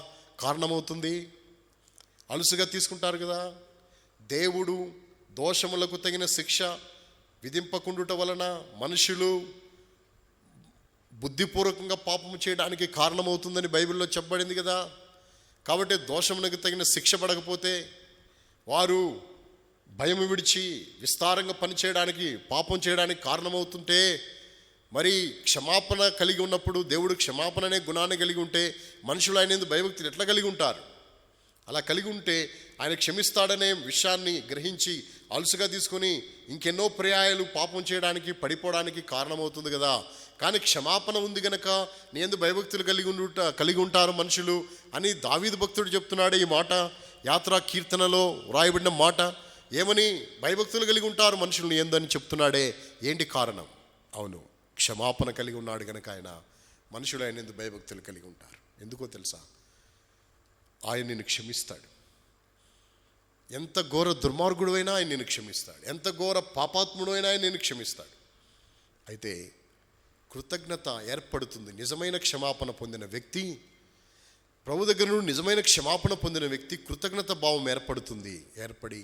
కారణమవుతుంది? అలుసుగా తీసుకుంటారు కదా. దేవుడు దోషములకు తగిన శిక్ష విధింపకుండుట వలన మనుషులు బుద్ధిపూర్వకంగా పాపము చేయడానికి కారణమవుతుందని బైబిల్లో చెప్పబడింది కదా. కాబట్టి దోషమునకు తగిన శిక్ష పడకపోతే వారు భయం విడిచి విస్తారంగా పనిచేయడానికి, పాపం చేయడానికి కారణమవుతుంటే, మరి క్షమాపణ కలిగి ఉన్నప్పుడు, దేవుడు క్షమాపణ అనే గుణాన్ని కలిగి ఉంటే మనుషులు ఆయన యందు భయభక్తులు ఎట్లా కలిగి ఉంటారు? అలా కలిగి ఉంటే ఆయన క్షమిస్తాడనే విషయాన్ని గ్రహించి అలుసుగా తీసుకొని ఇంకెన్నో పర్యాయాలు పాపం చేయడానికి, పడిపోవడానికి కారణమవుతుంది కదా. కానీ క్షమాపణ ఉంది గనక నీ యందు భయభక్తులు కలిగి ఉంటారు మనుషులు అని దావీదు భక్తుడు చెప్తున్నాడే ఈ మాట. యాత్రా కీర్తనలో వ్రాయబడిన మాట. ఏమని? భయభక్తులు కలిగి ఉంటారు మనుషులు నీ యందు అని చెప్తున్నాడే. ఏంటి కారణం? అవును, క్షమాపణ కలిగి ఉన్నాడు గనక ఆయన మనుషులు ఆయన యందు భయభక్తులు కలిగి ఉంటారు. ఎందుకో తెలుసా? ఆయన నిన్ను క్షమిస్తాడు. ఎంత ఘోర దుర్మార్గుడు అయినా ఆయన నిన్ను క్షమిస్తాడు. ఎంత ఘోర పాపాత్ముడు అయినా ఆయన నిన్ను క్షమిస్తాడు. అయితే కృతజ్ఞత ఏర్పడుతుంది. నిజమైన క్షమాపణ పొందిన వ్యక్తి, ప్రభు దగ్గర నుండి నిజమైన క్షమాపణ పొందిన వ్యక్తి కృతజ్ఞత భావం ఏర్పడి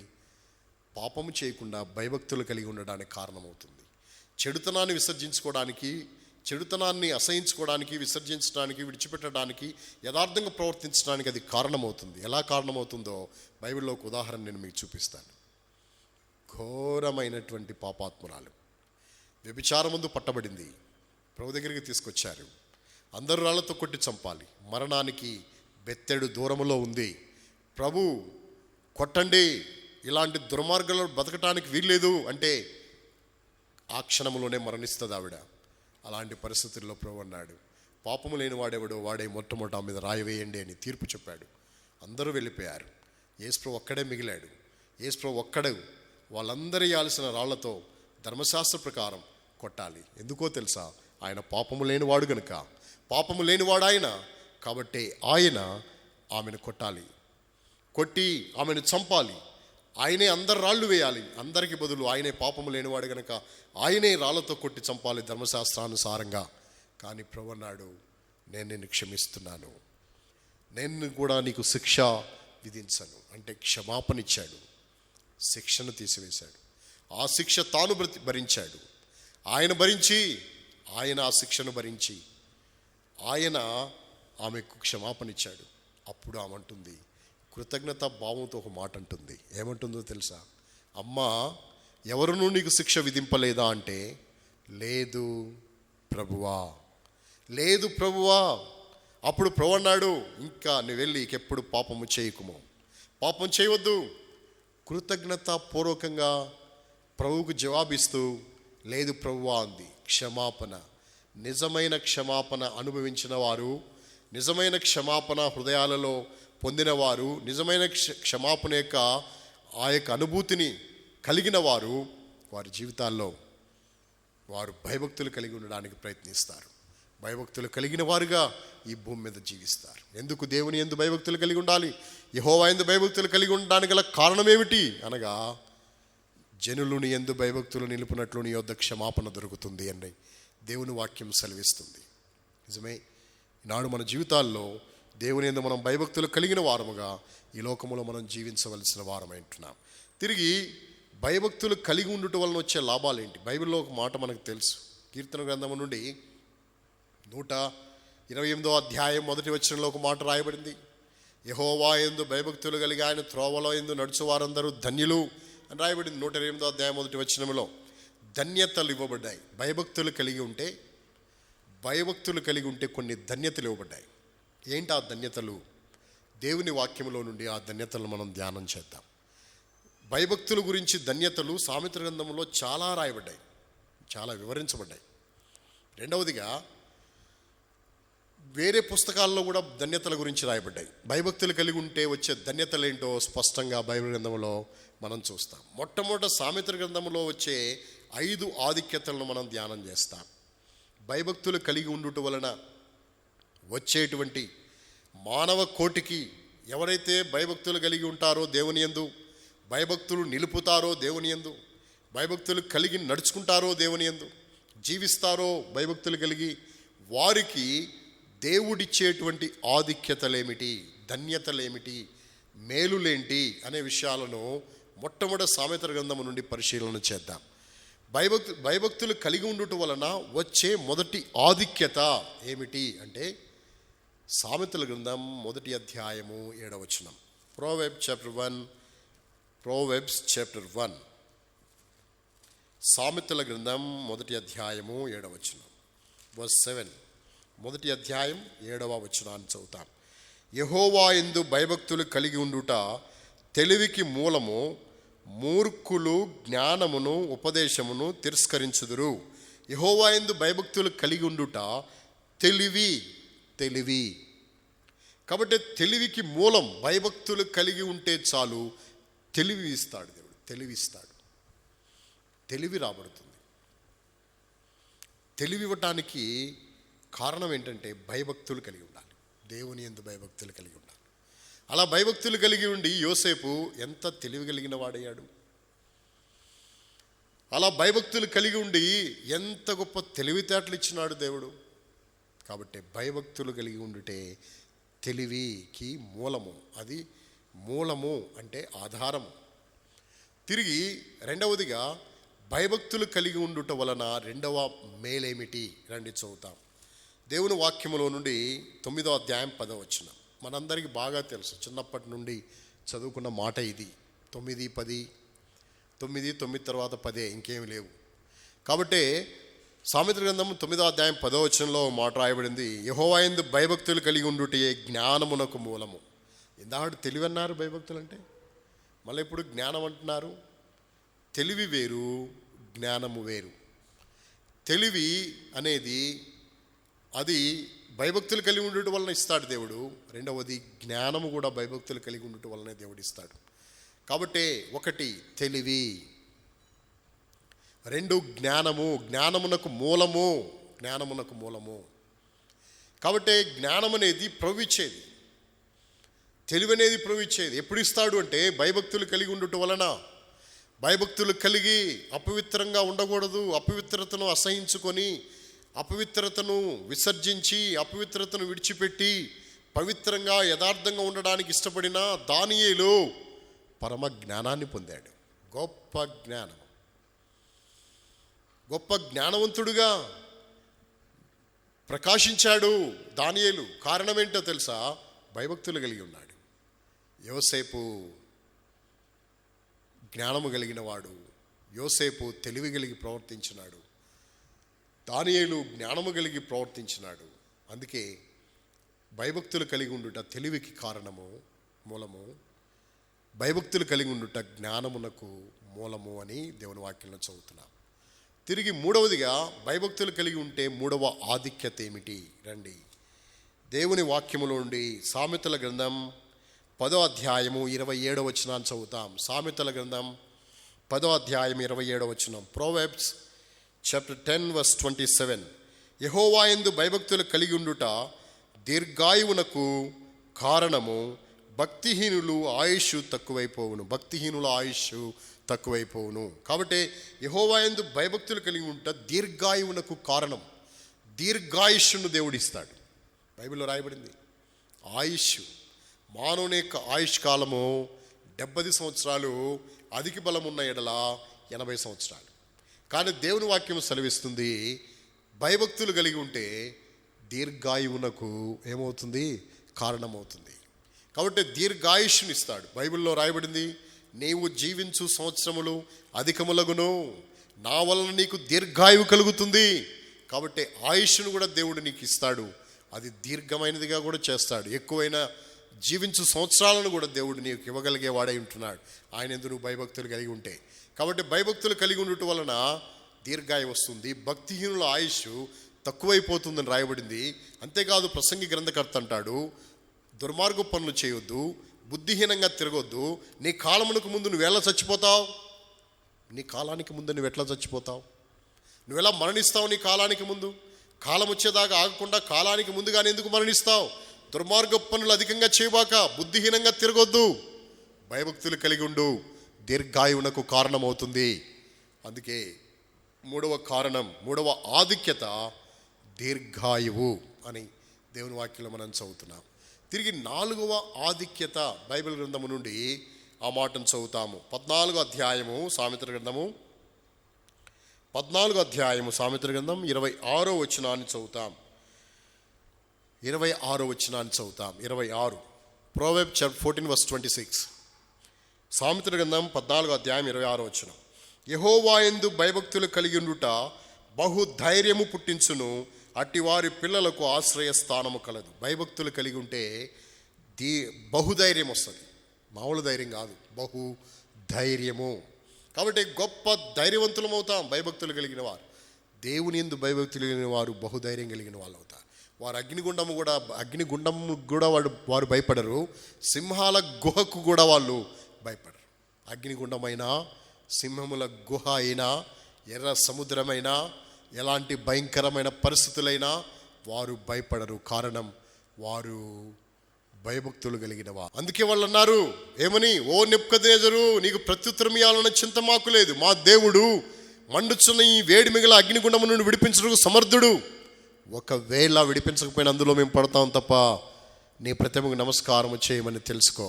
పాపము చేయకుండా భయభక్తులు కలిగి ఉండడానికి కారణమవుతుంది. చెడుతనాన్ని విసర్జించుకోవడానికి, చెడుతనాన్ని అసహించుకోవడానికి, విసర్జించడానికి, విడిచిపెట్టడానికి, యథార్థంగా ప్రవర్తించడానికి అది కారణమవుతుంది. ఎలా కారణమవుతుందో బైబిల్లో ఒక ఉదాహరణ నేను మీకు చూపిస్తాను. ఘోరమైనటువంటి పాపాత్మురాలు వ్యభిచారమందు పట్టబడింది. ప్రభు దగ్గరికి తీసుకొచ్చారు. అందరూ రాళ్లతో కొట్టి చంపాలి, మరణానికి బెత్తెడు దూరములో ఉంది. ప్రభు కొట్టండి, ఇలాంటి దుర్మార్గాలు బతకటానికి వీల్లేదు అంటే ఆ క్షణంలోనే మరణిస్తుంది ఆవిడ. అలాంటి పరిస్థితుల్లో ప్రభు అన్నాడు, పాపము లేని వాడెవడో వాడే మొట్టమొదట ఆమె మీద రాయి వేయండి అని తీర్పు చెప్పాడు. అందరూ వెళ్ళిపోయారు. యేసు ప్రభు ఒక్కడే మిగిలాడు. యేసు ప్రభు ఒక్కడు వాళ్ళందరూ వేయాల్సిన రాళ్లతో ధర్మశాస్త్ర ప్రకారం కొట్టాలి. ఎందుకో తెలుసా? ఆయన పాపము లేనివాడు గనుక. పాపము లేనివాడు ఆయన కాబట్టి ఆయన ఆమెను కొట్టాలి, కొట్టి ఆమెను చంపాలి. ఆయనే అందరు రాళ్ళు వేయాలి. అందరికి బదులు ఆయనే పాపము లేనివాడు గనుక ఆయనే రాళ్లతో కొట్టి చంపాలి ధర్మశాస్త్రానుసారంగా. కానీ ప్రభు అన్నాడు, నేను నిన్ను క్షమిస్తున్నాను, నేను కూడా నీకు శిక్ష విధించను. అంటే క్షమాపణ ఇచ్చాడు, శిక్షను తీసివేశాడు. ఆ శిక్ష తాను భరించాడు. ఆయన భరించి, ఆయన ఆ శిక్షను భరించి ఆయన ఆమెకు క్షమాపణ ఇచ్చాడు. అప్పుడు ఆమె అంటుంది, కృతజ్ఞత భావంతో ఒక మాట అంటుంది. ఏమంటుందో తెలుసా? అమ్మా, ఎవరునూ నీకు శిక్ష విధింపలేదా అంటే, లేదు ప్రభువా, లేదు ప్రభువా. అప్పుడు ప్రభు అన్నాడు, ఇంకా నువ్వు వెళ్ళి ఇంకెప్పుడు పాపము చేయకుము, పాపం చేయవద్దు. కృతజ్ఞత పూర్వకంగా ప్రభువుకు జవాబిస్తూ, లేదు ప్రభువా అంది. క్షమాపణ, నిజమైన క్షమాపణ అనుభవించిన వారు, నిజమైన క్షమాపణ హృదయాలలో పొందినవారు, నిజమైన క్షమాపణ యొక్క ఆ యొక్క అనుభూతిని కలిగిన వారు, వారి జీవితాల్లో వారు భయభక్తులు కలిగి ఉండడానికి ప్రయత్నిస్తారు. భయభక్తులు కలిగిన వారుగా ఈ భూమి మీద జీవిస్తారు. ఎందుకు దేవుని యందు భయభక్తులు కలిగి ఉండాలి? యెహోవా యందు భయభక్తులు కలిగి ఉండడానికి గల కారణం ఏమిటి అనగా, జనులు నీ యందు భయభక్తులు నిలుపునట్లు నీ యొద్ద క్షమాపణ దొరుకుతుంది అని దేవుని వాక్యం సెలవిస్తుంది. నిజమే, ఈనాడు మన జీవితాల్లో దేవుని యందు మనం భయభక్తులు కలిగిన వారముగా ఈ లోకములో మనం జీవించవలసిన వారమై ఉంటున్నాం. తిరిగి భయభక్తులు కలిగి ఉండటం వలన వచ్చే లాభాలు ఏంటి? బైబిల్లో ఒక మాట మనకు తెలుసు. కీర్తన గ్రంథము నుండి 128వ అధ్యాయం 1వ వచనంలో ఒక మాట రాయబడింది. యెహోవా యందు భయభక్తులు కలిగి ఆయన త్రోవలో యందు నడుచువారందరూ ధన్యులు అని రాయబడింది. 128వ అధ్యాయం 1వ వచనంలో ధన్యతలు ఇవ్వబడ్డాయి. భయభక్తులు కలిగి ఉంటే కొన్ని ధన్యతలు ఇవ్వబడ్డాయి. ఏంటి ఆ ధన్యతలు? దేవుని వాక్యములో నుండి ఆ ధన్యతలను మనం ధ్యానం చేద్దాం. భయభక్తుల గురించి ధన్యతలు సామెతల గ్రంథంలో చాలా రాయబడ్డాయి, చాలా వివరించబడ్డాయి. రెండవదిగా వేరే పుస్తకాల్లో కూడా ధన్యతల గురించి రాయబడ్డాయి. భయభక్తులు కలిగి ఉంటే వచ్చే ధన్యతలు ఏంటో స్పష్టంగా బైబిల్ గ్రంథంలో మనం చూస్తాం. మొట్టమొదట సామెతల గ్రంథంలో వచ్చే 5 ఆధిక్యతలను మనం ధ్యానం చేస్తాం. భయభక్తులు కలిగి ఉండుట వలన వచ్చేటువంటి మానవ కోటికి, ఎవరైతే భయభక్తులు కలిగి ఉంటారో దేవుని యందు, భయభక్తులు నిలుపుతారో దేవుని యందు, భయభక్తులు కలిగి నడుచుకుంటారో దేవుని యందు, జీవిస్తారో భయభక్తులు కలిగి, వారికి దేవుడిచ్చేటువంటి ఆధిక్యతలేమిటి, ధన్యతలేమిటి, మేలులేంటి అనే విషయాలను మొట్టమొదటి సామెతల గ్రంథం నుండి పరిశీలన చేద్దాం. భయభక్తులు కలిగి ఉండటం వలన వచ్చే మొదటి ఆధిక్యత ఏమిటి అంటే, సామెతల గ్రంథం 1వ అధ్యాయము 7వ వచనం. Proverbs chapter 1. సామెతల గ్రంథం 1వ అధ్యాయము 7వ వచనం. verse 7. 1వ అధ్యాయం 7వ వచనాన్ని చదువుతాం. యెహోవా యందు భయభక్తులు కలిగి ఉండుట తెలివికి మూలము, మూర్ఖులు జ్ఞానమును ఉపదేశమును తిరస్కరించుదురు. యెహోవా యందు భయభక్తులు కలిగి ఉండుట తెలివి. కాబట్టి తెలివికి మూలం. భయభక్తులు కలిగి ఉంటే చాలు, తెలివి ఇస్తాడు దేవుడు, తెలివిస్తాడు, తెలివి రాబడుతుంది. తెలివి ఇవ్వటానికి కారణం ఏంటంటే భయభక్తులు కలిగి ఉండాలి, దేవుని యందు భయభక్తులు కలిగి ఉండాలి. అలా భయభక్తులు కలిగి ఉండి యోసేపు ఎంత తెలివి కలిగిన వాడయ్యాడు. అలా భయభక్తులు కలిగి ఉండి ఎంత గొప్ప తెలివితేటలు ఇచ్చినాడు దేవుడు. కాబట్టి భయభక్తులు కలిగి ఉండుటే తెలివికి మూలము. అది మూలము అంటే ఆధారము. తిరిగి రెండవదిగా భయభక్తులు కలిగి ఉండుట వలన రెండవ మేలేమిటి రండి చదువుతాం. దేవుని వాక్యములో నుండి 9వ అధ్యాయం 10వ వచనం. మనందరికీ బాగా తెలుసు, చిన్నప్పటి నుండి చదువుకున్న మాట ఇది. 9, 10, 9, 9 తర్వాత 10, ఇంకేమి లేవు. కాబట్టి సామెతల గ్రంథం 9వ అధ్యాయం 10వ వచనంలో మాట రాయబడింది, యెహోవా యందు భయభక్తులు కలిగి ఉండుటే జ్ఞానమునకు మూలము. ఇందాక తెలివి అన్నారు భయభక్తులు అంటే, మళ్ళీ ఇప్పుడు జ్ఞానం అంటున్నారు. తెలివి వేరు, జ్ఞానము వేరు. తెలివి అనేది అది భయభక్తులు కలిగి ఉండటం వలన ఇస్తాడు దేవుడు. రెండవది జ్ఞానము కూడా భయభక్తులు కలిగి ఉండటం వలనే దేవుడు ఇస్తాడు. కాబట్టి ఒకటి తెలివి, రెండు జ్ఞానమునకు మూలము. కాబట్టి జ్ఞానం అనేది ప్రభు ఇచ్చేది, తెలివి అనేది ప్రభు ఇచ్చేది. ఎప్పుడు ఇస్తాడు అంటే భయభక్తులు కలిగి ఉండటం వలన. భయభక్తులు కలిగి అపవిత్రంగా ఉండకూడదు, అపవిత్రతను అసహించుకొని, అపవిత్రతను విసర్జించి, అపవిత్రతను విడిచిపెట్టి పవిత్రంగా యథార్థంగా ఉండడానికి ఇష్టపడిన దానియేలు పరమ జ్ఞానాన్ని పొందాడు. గొప్ప జ్ఞానవంతుడుగా ప్రకాశించాడు దానియేలు. కారణం ఏంటో తెలుసా? భయభక్తులు కలిగి ఉన్నాడు. యోసేపు జ్ఞానము కలిగిన వాడు, యోసేపు తెలివి కలిగి ప్రవర్తించినాడు, దానియేలు జ్ఞానము కలిగి ప్రవర్తించినాడు. అందుకే భయభక్తులు కలిగి ఉండుట తెలివికి మూలము, భయభక్తులు కలిగి ఉండుట జ్ఞానమునకు మూలము అని దేవుని వాక్యంలో చదువుతున్నాం. తిరిగి మూడవదిగా భయభక్తులు కలిగి ఉంటే మూడవ ఆధిక్యత ఏమిటి? రండి, దేవుని వాక్యములో నుండి సామెతల గ్రంథం 10వ అధ్యాయము 27వ వచనాన్ని చదువుతాం. సామెతల గ్రంథం 10వ అధ్యాయం 27వ వచనం. Proverbs chapter 10:27. యెహోవా యందు భయభక్తులు కలిగి ఉండుట దీర్ఘాయువునకు కారణము, భక్తిహీనుల ఆయుష్ తక్కువైపోవును. కాబట్టి యెహోవా యందు భయభక్తులు కలిగి ఉంట దీర్ఘాయువునకు కారణం. దీర్ఘాయుష్ను దేవుడిస్తాడు. బైబిల్లో రాయబడింది ఆయుష్, మానవుని యొక్క ఆయుష్ కాలము 70 సంవత్సరాలు, అధిక బలం ఉన్న ఎడల 80 సంవత్సరాలు. కానీ దేవుని వాక్యం సెలవిస్తుంది భయభక్తులు కలిగి ఉంటే దీర్ఘాయువునకు ఏమవుతుంది? కారణమవుతుంది. కాబట్టి దీర్ఘాయుష్ని ఇస్తాడు. బైబిల్లో రాయబడింది, నీవు జీవించు సంవత్సరములు అధికములగును, నా వలన నీకు దీర్ఘాయువు కలుగుతుంది. కాబట్టి ఆయుష్ను కూడా దేవుడు నీకు ఇస్తాడు, అది దీర్ఘమైనదిగా కూడా చేస్తాడు. ఎక్కువైన జీవించు సంవత్సరాలను కూడా దేవుడు నీకు ఇవ్వగలిగే వాడై ఉంటున్నాడు ఆయన యందు నువ్వు భయభక్తులు కలిగి ఉంటే. కాబట్టి భయభక్తులు కలిగి ఉండటం వలన దీర్ఘాయువు వస్తుంది, భక్తిహీనుల ఆయుష్ తక్కువైపోతుందని రాయబడింది. అంతేకాదు ప్రసంగి గ్రంథకర్త అంటాడు, దుర్మార్గ పనులు చేయొద్దు, బుద్ధిహీనంగా తిరగొద్దు. నీ కాలమునకు ముందు నువ్వు ఎలా చచ్చిపోతావు? నీ కాలానికి ముందు నువ్వు ఎట్లా చచ్చిపోతావు? నువ్వు ఎలా మరణిస్తావు? నీ కాలానికి ముందు, కాలం వచ్చేదాకా ఆగకుండా కాలానికి ముందుగానే ఎందుకు మరణిస్తావు? దుర్మార్గ పనులు అధికంగా చేయబాక, బుద్ధిహీనంగా తిరగొద్దు, భయభక్తులు కలిగి ఉండు, దీర్ఘాయువునకు కారణమవుతుంది. అందుకే మూడవ ఆధిక్యత దీర్ఘాయువు అని దేవుని వాక్యంలో మనం చదువుతున్నాం. తిరిగి 4వ ఆధిక్యత బైబిల్ గ్రంథము నుండి ఆ మాటను చదువుతాము. 14వ అధ్యాయము సామెతల గ్రంథము 26వ వచనాన్ని చదువుతాం. 26. Proverbs chapter 14:26. సామెతల గ్రంథం 14వ అధ్యాయం 26వ వచనం. యెహోవా యందు భయభక్తులు కలిగి ఉండుట బహుధైర్యము పుట్టించును, అట్టివారి పిల్లలకు ఆశ్రయ స్థానము కలదు. భయభక్తులు కలిగి ఉంటే బహుధైర్యం వస్తుంది, మామూలు ధైర్యం కాదు, బహుధైర్యము. కాబట్టి గొప్ప ధైర్యవంతులం అవుతాం భయభక్తులు కలిగిన వారు. దేవుని యందు భయభక్తులు కలిగిన వారు బహుధైర్యం కలిగిన వాళ్ళు అవుతారు. వారు అగ్నిగుండము కూడా వారు భయపడరు, సింహాల గుహకు కూడా వాళ్ళు భయపడరు. అగ్నిగుండమైనా, సింహముల గుహ అయినా, ఎర్ర సముద్రమైనా, ఎలాంటి భయంకరమైన పరిస్థితులైనా వారు భయపడరు. కారణం వారు భయభక్తులు కలిగిన వారు. అందుకే వాళ్ళు అన్నారు ఏమని? ఓ నెబుకద్నెజరు, నీకు ప్రత్యుత్తరం ఇవ్వాలన్న చింత మాకు లేదు. మా దేవుడు మండుచున్న ఈ వేడి మిగల అగ్నిగుండము నుండి విడిపించడానికి సమర్థుడు. ఒకవేళ విడిపించకపోయినా అందులో మేము పడతాం తప్ప నీ ప్రతిమకు నమస్కారం చేయమని తెలుసుకో.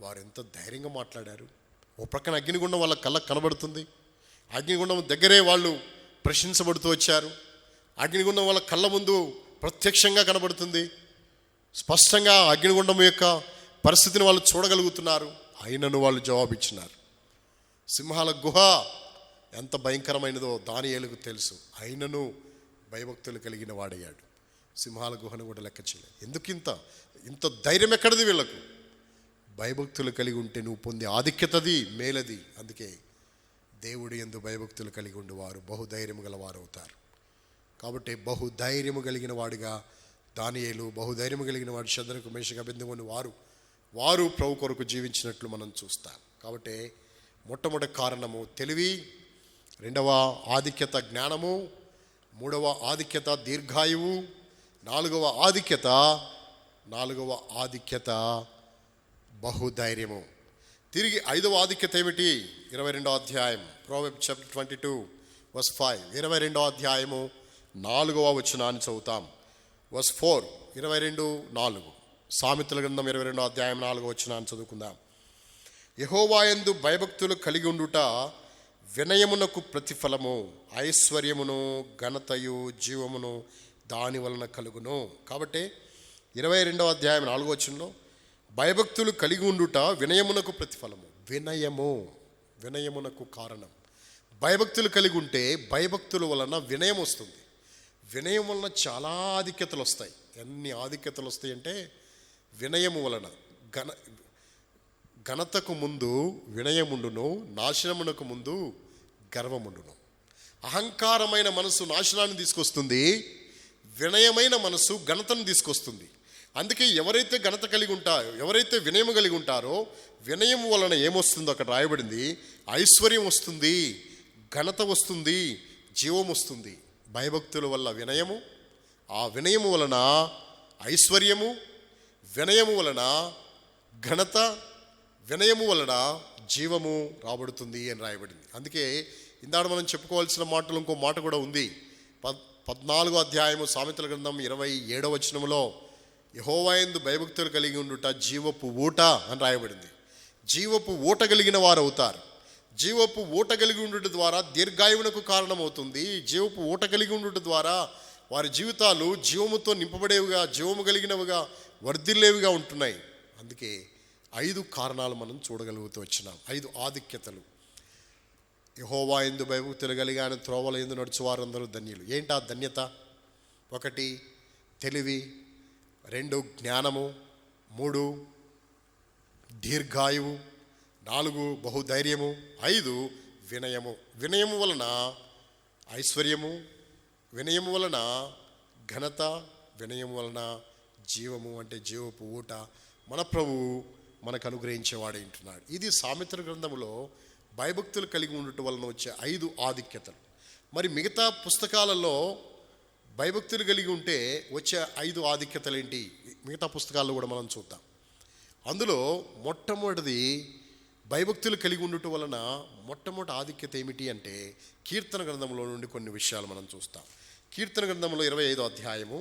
వారు ఎంత ధైర్యంగా మాట్లాడారు. ఓ ప్రక్కన అగ్నిగుండం వాళ్ళ కళ్ళకు కనబడుతుంది, అగ్నిగుండం దగ్గరే వాళ్ళు ప్రశంసపడుతూ వచ్చారు. అగ్నిగుండం వాళ్ళ కళ్ళ ముందు ప్రత్యక్షంగా కనబడుతుంది, స్పష్టంగా అగ్నిగుండం యొక్క పరిస్థితిని వాళ్ళు చూడగలుగుతున్నారు. అయినను వాళ్ళు జవాబిచ్చినారు. సింహాల గుహ ఎంత భయంకరమైనదో దానియేలుకు తెలుసు, అయినను భయభక్తులు కలిగిన వాడయ్యాడు. సింహాల గుహను కూడా లెక్క చేయలేదు. ఎందుకు ఇంత ధైర్యం ఎక్కడిది వీళ్ళకు? భయభక్తులు కలిగి ఉంటే నువ్వు పొందే ఆధిక్యతది, మేలది. అందుకే దేవుడు యందు భయభక్తులు కలిగి ఉండేవారు బహుధైర్యము గల వారు అవుతారు. కాబట్టి బహుధైర్యము కలిగిన వాడిగా దానియేలు, బహుధైర్యము కలిగిన వాడు షద్రకు, మేషకు, అబేద్నెగోను వారు ప్రభు కొరకు జీవించినట్లు మనం చూస్తాం. కాబట్టి మొట్టమొదటి కారణము తెలివి, రెండవ ఆధిక్యత జ్ఞానము, మూడవ ఆధిక్యత దీర్ఘాయువు, నాలుగవ ఆధిక్యత బహుధైర్యము. తిరిగి ఐదవ ఆధిక్యత ఏమిటి? 22వ అధ్యాయం Proverbs chapter 22 verse 5. 22వ అధ్యాయము 4వ వచనాన్ని చదువుతాం. verse 4, 22:4. సామెతల గ్రంథం 22వ అధ్యాయం 4వ వచనాన్ని చదువుకుందాం. యెహోవాయందు భయభక్తులు కలిగి ఉండుట వినయమునకు ప్రతిఫలము, ఐశ్వర్యమును ఘనతయు జీవమును దాని వలన కలుగును. కాబట్టి 22వ అధ్యాయం 4వ వచనంలో భయభక్తులు కలిగి ఉండుట వినయమునకు ప్రతిఫలము. వినయమునకు కారణం. భయభక్తులు కలిగి ఉంటే భయభక్తుల వలన వినయం వస్తుంది. వినయం వలన చాలా ఆధిక్యతలు వస్తాయి. ఎన్ని ఆధిక్యతలు వస్తాయి అంటే, వినయము వలన ఘనతకు ముందు వినయముండును, నాశనమునకు ముందు గర్వముండును. అహంకారమైన మనసు నాశనాన్ని తీసుకొస్తుంది, వినయమైన మనసు ఘనతను తీసుకొస్తుంది. అందుకే ఎవరైతే ఘనత కలిగి ఉంటారో, ఎవరైతే వినయము కలిగి ఉంటారో, వినయం వలన ఏమొస్తుందో అక్కడ రాయబడింది, ఐశ్వర్యం వస్తుంది, ఘనత వస్తుంది, జీవం వస్తుంది. భయభక్తుల వల్ల వినయము, ఆ వినయము వలన ఐశ్వర్యము, వినయము వలన ఘనత, వినయము వలన జీవము రాబడుతుంది అని రాయబడింది. అందుకే ఇందాక మనం చెప్పుకోవాల్సిన మాటలు ఇంకో మాట కూడా ఉంది. 14వ అధ్యాయము సామెతల గ్రంథం 27వ వచనములో యెహోవాయందు భయభక్తులు కలిగి ఉండుట జీవపు ఊట అని రాయబడింది. జీవపు ఊట కలిగిన వారు అవుతారు. జీవపు ఊట కలిగి ఉండుట ద్వారా దీర్ఘాయువునకు కారణమవుతుంది. జీవపు ఊట కలిగి ఉండుట ద్వారా వారి జీవితాలు జీవముతో నింపబడేవిగా, జీవము కలిగినవిగా, వర్ధిల్లేవిగా ఉంటున్నాయి. అందుకే 5 కారణాలు మనం చూడగలుగుతూ వచ్చినాం. 5 ఆధిక్యతలు. యెహోవాయందు భయభక్తులు కలిగి ఆయన త్రోవల యందు నడుచు వారందరూ ధన్యులు. ఏంటా ధన్యత? 1 తెలివి, 2 జ్ఞానము, 3 దీర్ఘాయువు, 4 బహుధైర్యము, 5 వినయము. వినయము వలన ఐశ్వర్యము, వినయము వలన ఘనత, వినయము వలన జీవము, అంటే జీవపు ఊట మన ప్రభువు మనకు అనుగ్రహించేవాడే ఉంటున్నాడు. ఇది సామెతల గ్రంథములో భయభక్తులు కలిగి ఉండటం వలన వచ్చే 5 ఆధిక్యతలు. మరి మిగతా పుస్తకాలలో భయభక్తులు కలిగి ఉంటే వచ్చే 5 ఆధిక్యతలు ఏంటి? మిగతా పుస్తకాల్లో కూడా మనం చూద్దాం. అందులో మొట్టమొదటిది భయభక్తులు కలిగి ఉండటం వలన మొట్టమొదటి ఆధిక్యత ఏమిటి అంటే, కీర్తన గ్రంథంలో నుండి కొన్ని విషయాలు మనం చూస్తాం. కీర్తన గ్రంథంలో 25వ అధ్యాయము,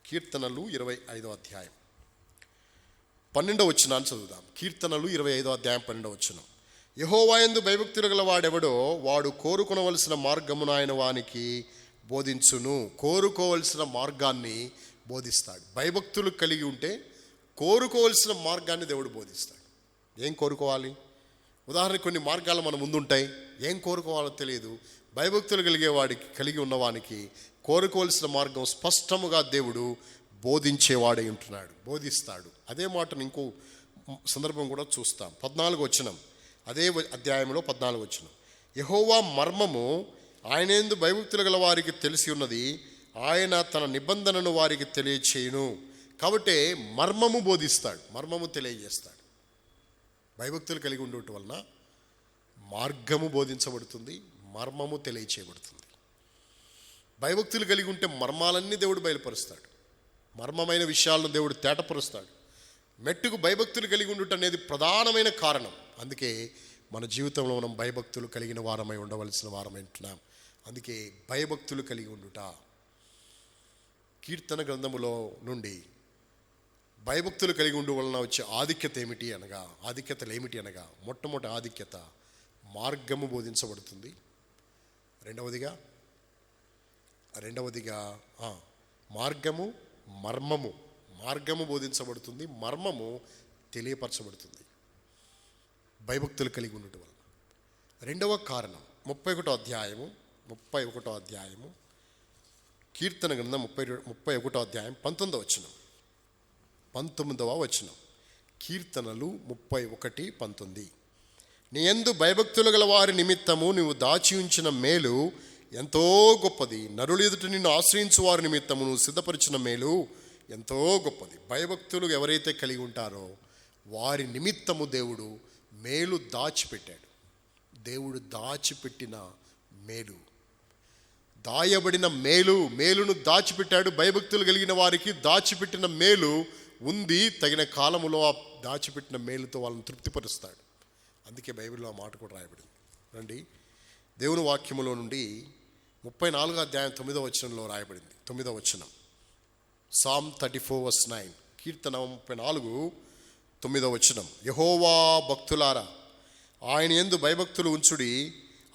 కీర్తనలు 25వ అధ్యాయం 12వ వచనాన్ని చదువుదాం. కీర్తనలు 25వ అధ్యాయం 12వ వచనం. యెహోవాయందు భయభక్తులు గల వాడెవడో వాడు కోరుకొనవలసిన మార్గమును ఆయన వానికి బోధించును. కోరుకోవలసిన మార్గాన్ని బోధిస్తాడు. భయభక్తులు కలిగి ఉంటే కోరుకోవలసిన మార్గాన్ని దేవుడు బోధిస్తాడు. ఏం కోరుకోవాలి? ఉదాహరణకు కొన్ని మార్గాలు మన ముందుంటాయి, ఏం కోరుకోవాలో తెలియదు. భయభక్తులు కలిగి ఉన్నవానికి కోరుకోవలసిన మార్గం స్పష్టముగా దేవుడు బోధించేవాడై ఉంటున్నాడు, బోధిస్తాడు. అదే మాటను ఇంకో సందర్భం కూడా చూస్తాం. 14వ వచనం, అదే అధ్యాయంలో 14వ వచనం. యెహోవా మర్మము ఆయనేందు భయభక్తులు గల వారికి తెలిసి ఉన్నది, ఆయన తన నిబంధనను వారికి తెలియచేయును. కాబట్టి మర్మము బోధిస్తాడు, మర్మము తెలియజేస్తాడు. భయభక్తులు కలిగి ఉండటం వలన మార్గము బోధించబడుతుంది, మర్మము తెలియచేయబడుతుంది. భయభక్తులు కలిగి ఉంటే మర్మాలన్నీ దేవుడు బయలుపరుస్తాడు, మర్మమైన విషయాలను దేవుడు తేటపరుస్తాడు. మెట్టుకు భయభక్తులు కలిగి ఉండుట అనేది ప్రధానమైన కారణం. అందుకే మన జీవితంలో మనం భయభక్తులు కలిగిన వారమై ఉండవలసిన వారమై ఉంటున్నాం. అందుకే భయభక్తులు కలిగి ఉండుట. కీర్తన గ్రంథములో నుండి భయభక్తులు కలిగి ఉండు వలన వచ్చే ఆధిక్యతలు ఏమిటి అనగా, మొట్టమొదటి ఆధిక్యత మార్గము బోధించబడుతుంది. రెండవదిగా మార్గము బోధించబడుతుంది, మర్మము తెలియపరచబడుతుంది భయభక్తులు కలిగి ఉండటం వలన. రెండవ కారణం 31వ అధ్యాయము కీర్తన గ్రంథం 31వ అధ్యాయం 19వ వచనం. కీర్తనలు 31:19. నీ యందు భయభక్తులు గల వారి నిమిత్తము నువ్వు దాచి ఉంచిన మేలు ఎంతో గొప్పది, నరుల ఎదుట నిన్ను ఆశ్రయించు వారి నిమిత్తము నువ్వు సిద్ధపరిచిన మేలు ఎంతో గొప్పది. భయభక్తులు ఎవరైతే కలిగి ఉంటారో వారి నిమిత్తము దేవుడు మేలు దాచిపెట్టాడు. దేవుడు దాచిపెట్టిన మేలు, దాయబడిన మేలును దాచిపెట్టాడు. భయభక్తులు కలిగిన వారికి దాచిపెట్టిన మేలు ఉంది. తగిన కాలములో ఆ దాచిపెట్టిన మేలుతో వాళ్ళని తృప్తిపరుస్తాడు. అందుకే బైబిల్లో ఆ మాట కూడా రాయబడింది. రండి, దేవుని వాక్యములో నుండి 34వ అధ్యాయం 9వ వచనంలో రాయబడింది. 9వ వచనం, Psalm 34:9, కీర్తన 34 9వ వచనం. యెహోవా భక్తులారా, ఆయన యందు భయభక్తులు ఉంచుడి,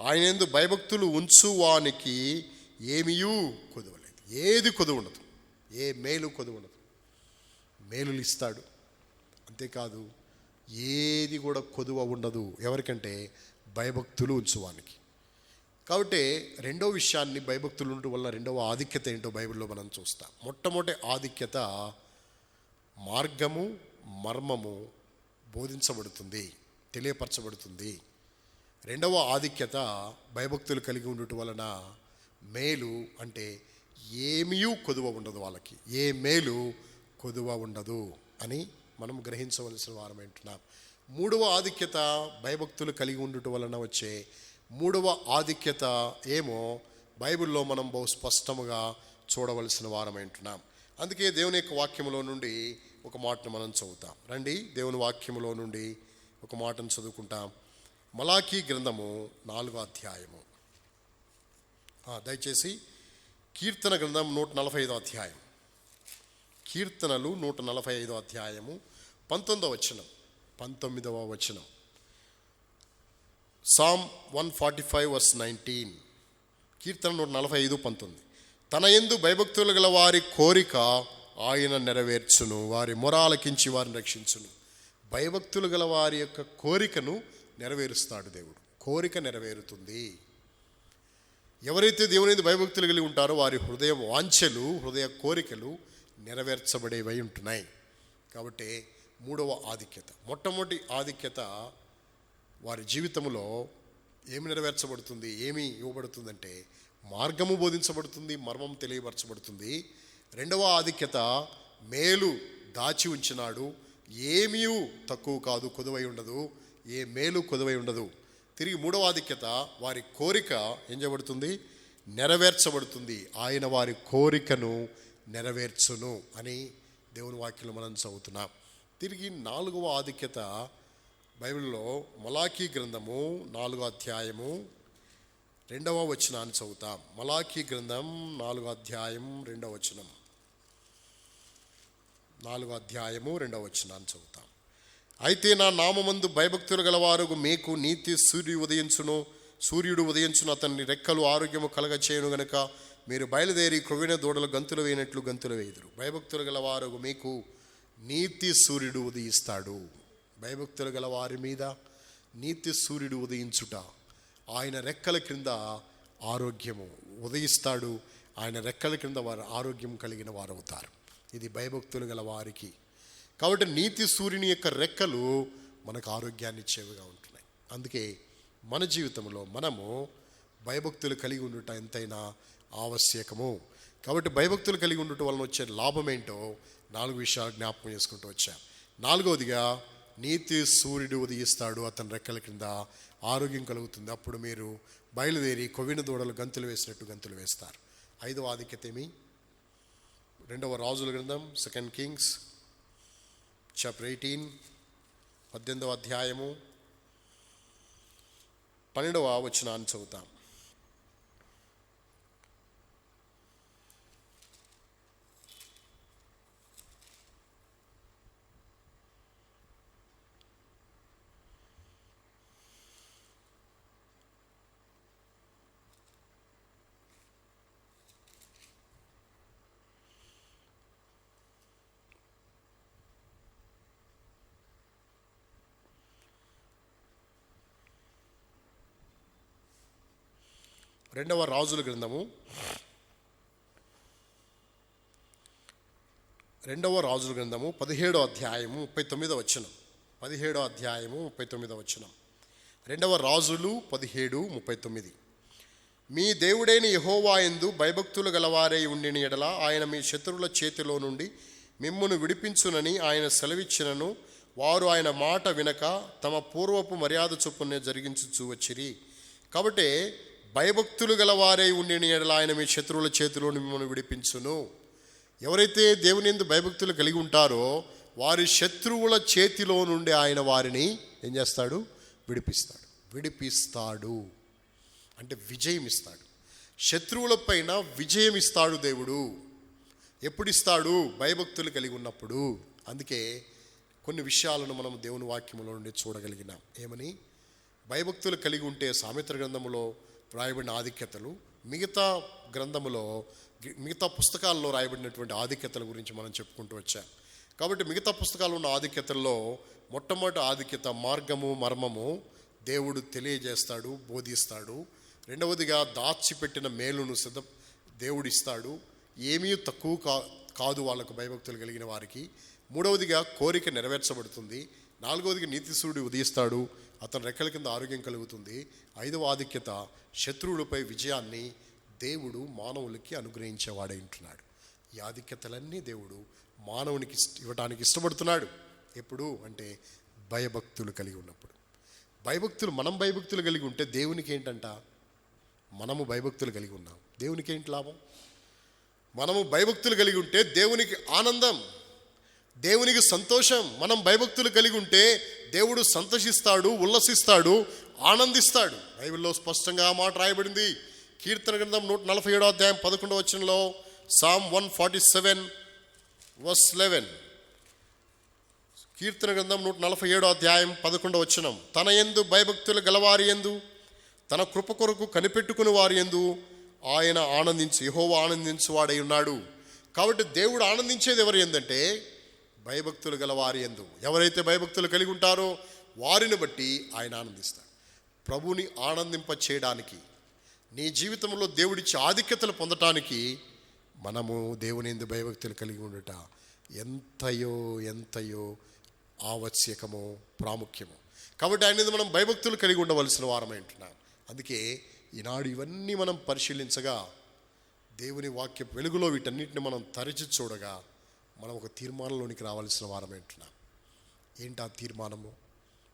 ఆయన యందు భయభక్తులు ఉంచువానికి ఏమీయూ కొదువలేదు. ఏది కొదువు ఉండదు, ఏ మేలు కొదువు ఉండదు. మేలులు ఇస్తాడు, అంతేకాదు ఏది కూడా కొదువ ఉండదు. ఎవరికంటే భయభక్తులు ఉంచువానికి. కాబట్టి రెండో విషయాన్ని, భయభక్తులు ఉండటం వల్ల రెండవ ఆధిక్యత ఏంటో బైబిల్లో మనం చూస్తాం. మొట్టమొదటి ఆధిక్యత, మార్గము మర్మము బోధించబడుతుంది, తెలియపరచబడుతుంది. రెండవ ఆధిక్యత, భయభక్తులు కలిగి ఉండటం వలన మేలు అంటే ఏమీ కొదువ ఉండదు, వాళ్ళకి ఏ మేలు కొదువ ఉండదు అని మనం గ్రహించవలసిన వారం అంటున్నాం. మూడవ ఆధిక్యత, భయభక్తులు కలిగి ఉండటం వలన వచ్చే మూడవ ఆధిక్యత ఏమో బైబిల్లో మనం బహు స్పష్టముగా చూడవలసిన వారం అంటున్నాం. అందుకే దేవుని యొక్క వాక్యములో నుండి ఒక మాటను మనం చదువుతాం. రండి, దేవుని వాక్యములో నుండి ఒక మాటను చదువుకుంటాం. మలాకీ గ్రంథము 4వ అధ్యాయము. దయచేసి కీర్తన గ్రంథం 145వ అధ్యాయం, కీర్తనలు 145వ అధ్యాయము 19వ వచనం. Psalm 145:19, కీర్తన 145:19. తన యందు భయభక్తులు గల వారి కోరిక ఆయన నెరవేర్చును, వారి మొరాలకించి వారిని రక్షించును. భయభక్తులు గల వారి యొక్క కోరికను నెరవేరుస్తాడు దేవుడు. కోరిక నెరవేరుతుంది. ఎవరైతే దేవుని యందు భయభక్తులు కలిగి ఉంటారో వారి హృదయ వాంఛలు, హృదయ కోరికలు నెరవేర్చబడేవై ఉంటున్నాయి. కాబట్టి మూడవ ఆధిక్యత, మొట్టమొదటి ఆధిక్యత, వారి జీవితంలో ఏమి నెరవేర్చబడుతుంది, ఏమి ఇవ్వబడుతుందంటే మార్గము బోధించబడుతుంది, మర్మం తెలియపరచబడుతుంది. రెండవ ఆధిక్యత, మేలు దాచి ఉంచినాడు, ఏమీ తక్కువ కాదు, కొదువై ఉండదు, ఏ మేలు కొదువై ఉండదు. తిరిగి మూడవ ఆధిక్యత, వారి కోరిక ఏం చేయబడుతుంది, నెరవేర్చబడుతుంది. ఆయన వారి కోరికను నెరవేర్చును అని దేవుని వాక్యంలో మనం చదువుతున్నాం. తిరిగి నాలుగవ ఆధిక్యత, బైబిల్లో మలాకీ గ్రంథము 4వ అధ్యాయము 2వ వచనాన్ని చదువుతాం. మలాకీ గ్రంథం 4వ అధ్యాయం 2వ వచనం, 4వ అధ్యాయము 2వ వచనాన్ని చదువుతాం. అయితే నా నామమందు భయభక్తులు గలవారు మీకు నీతి సూర్యుడు ఉదయించును, అతన్ని రెక్కలు ఆరోగ్యము కలగచేయును గనుక మీరు బయలుదేరి క్రొవ్విన దూడలు గంతులు వేయనట్లు గంతులు వేయుదురు. భయభక్తులు గలవారు మీకు నీతి సూర్యుడు ఉదయిస్తాడు. భయభక్తులు గల వారి మీద నీతి సూర్యుడు ఉదయించుట, ఆయన రెక్కల క్రింద ఆరోగ్యము ఉదయిస్తాడు. ఆయన రెక్కల క్రింద వారు ఆరోగ్యం కలిగిన వారు అవుతారు. ఇది భయభక్తులు గల వారికి. కాబట్టి నీతి సూర్యుని యొక్క రెక్కలు మనకు ఆరోగ్యాన్ని ఇచ్చేవిగా ఉంటున్నాయి. అందుకే మన జీవితంలో మనము భయభక్తులు కలిగి ఉండుట ఎంతైనా ఆవశ్యకము. కాబట్టి భయభక్తులు కలిగి ఉండటం వలన వచ్చే లాభం ఏంటో 4 విషయాలు జ్ఞాపకం చేసుకుంటూ వచ్చాం. 4వదిగా, నీతి సూర్యుడు ఉదయిస్తాడు, అతని రెక్కల కింద ఆరోగ్యం కలుగుతుంది. అప్పుడు మీరు బయలుదేరి కొవ్విన దూడలు గంతులు వేసినట్టు గంతులు వేస్తారు. 5వ ఆధిక్యత ఏమి, 2వ రాజుల గ్రంథం 2 Kings chapter 18 18వ అధ్యాయము 12వ వచనాన్ని చదువుతాం. రెండవ రాజుల గ్రంథము 17వ అధ్యాయము 39వ వచనం. 17వ అధ్యాయము 39వ వచనం. 2వ రాజులు 17:39. మీ దేవుడైన యెహోవా యందు భయభక్తులు గలవారై ఉండిన ఎడల ఆయన మీ శత్రువుల చేతిలో నుండి మిమ్మును విడిపించునని ఆయన సెలవిచ్చినను వారు ఆయన మాట వినక తమ పూర్వపు మర్యాద చొప్పునే జరిగించుచూ వచ్చిరి. కాబట్టి భయభక్తులు గలవారై ఉండిన యెడల ఆయన మీ శత్రువుల చేతిలో మిమ్మల్ని విడిపించును. ఎవరైతే దేవుని యందు భయభక్తులు కలిగి ఉంటారో వారి శత్రువుల చేతిలో నుండి ఆయన వారిని ఏం చేస్తాడు? విడిపిస్తాడు అంటే విజయం ఇస్తాడు. శత్రువుల పైన విజయం ఇస్తాడు దేవుడు. ఎప్పుడు ఇస్తాడు? భయభక్తులు కలిగి ఉన్నప్పుడు. అందుకే కొన్ని విషయాలను మనం దేవుని వాక్యములో నుండి చూడగలిగినాం. ఏమని? భయభక్తులు కలిగి ఉంటే సామెతల గ్రంథములో రాయబడిన ఆధిక్యతలు, మిగతా పుస్తకాల్లో రాయబడినటువంటి ఆధిక్యతల గురించి మనం చెప్పుకుంటూ వచ్చాం. కాబట్టి మిగతా పుస్తకాల్లో ఉన్న ఆధిక్యతల్లో మొట్టమొదటి ఆధిక్యత మార్గము, మర్మము దేవుడు తెలియజేస్తాడు, బోధిస్తాడు. రెండవదిగా దాచిపెట్టిన మేలును దేవుడు ఇస్తాడు. ఏమీ తక్కువ కాదు వాళ్ళకు భయభక్తులు కలిగిన వారికి. మూడవదిగా కోరిక నెరవేర్చబడుతుంది. నాలుగవదిగా నీతిసూరుడు ఉదయిస్తాడు, అతని రెక్కల కింద ఆరోగ్యం కలుగుతుంది. ఐదవ ఆధిక్యత శత్రువులపై విజయాన్ని దేవుడు మానవులకి అనుగ్రహించేవాడై ఉంటున్నాడు. ఈ ఆధిక్యతలన్నీ దేవుడు మానవునికి ఇవ్వడానికి ఇష్టపడుతున్నాడు. ఎప్పుడు అంటే భయభక్తులు కలిగి ఉన్నప్పుడు. మనం భయభక్తులు కలిగి ఉంటే దేవునికి ఏంటంట? మనము భయభక్తులు కలిగి ఉన్నాం, దేవునికి ఏంటి లాభం? మనము భయభక్తులు కలిగి ఉంటే దేవునికి ఆనందం, దేవునికి సంతోషం. మనం భయభక్తులు కలిగి ఉంటే దేవుడు సంతోషిస్తాడు, ఉల్లసిస్తాడు, ఆనందిస్తాడు. బైబిల్లో స్పష్టంగా ఆ మాట రాయబడింది. కీర్తన గ్రంథం 147 అధ్యాయం 11వ వచనంలో, Psalm 147 verse 11. కీర్తన గ్రంథం 147 అధ్యాయం 11వ వచనం, తన యందు భయభక్తులు గలవారి యందు, తన కృప కొరకు కనిపెట్టుకుని వారి యందు ఆయన యెహోవా ఆనందించువాడై ఉన్నాడు. కాబట్టి దేవుడు ఆనందించేది ఎవరు ఏందంటే భయభక్తులు గలవారి యందు. ఎవరైతే భయభక్తులు కలిగి ఉంటారో వారిని బట్టి ఆయన ఆనందిస్తాడు. ప్రభుని ఆనందింప చేయడానికి, నీ జీవితంలో దేవుడిచ్చే ఆధిక్యతలు పొందటానికి మనము దేవుని యందు భయభక్తులు కలిగి ఉండట ఎంతయో ఆవశ్యకమో, ప్రాముఖ్యమో. కాబట్టి ఆయన యందు మనం భయభక్తులు కలిగి ఉండవలసిన వారమై ఉంటున్నాం. అందుకే ఈనాడు ఇవన్నీ మనం పరిశీలించగా, దేవుని వాక్య వెలుగులో వీటన్నిటిని మనం తరచి చూడగా, మనం ఒక తీర్మానంలోనికి రావాల్సిన వారమై ఉంటున్నాం. ఏంటి ఆ తీర్మానము?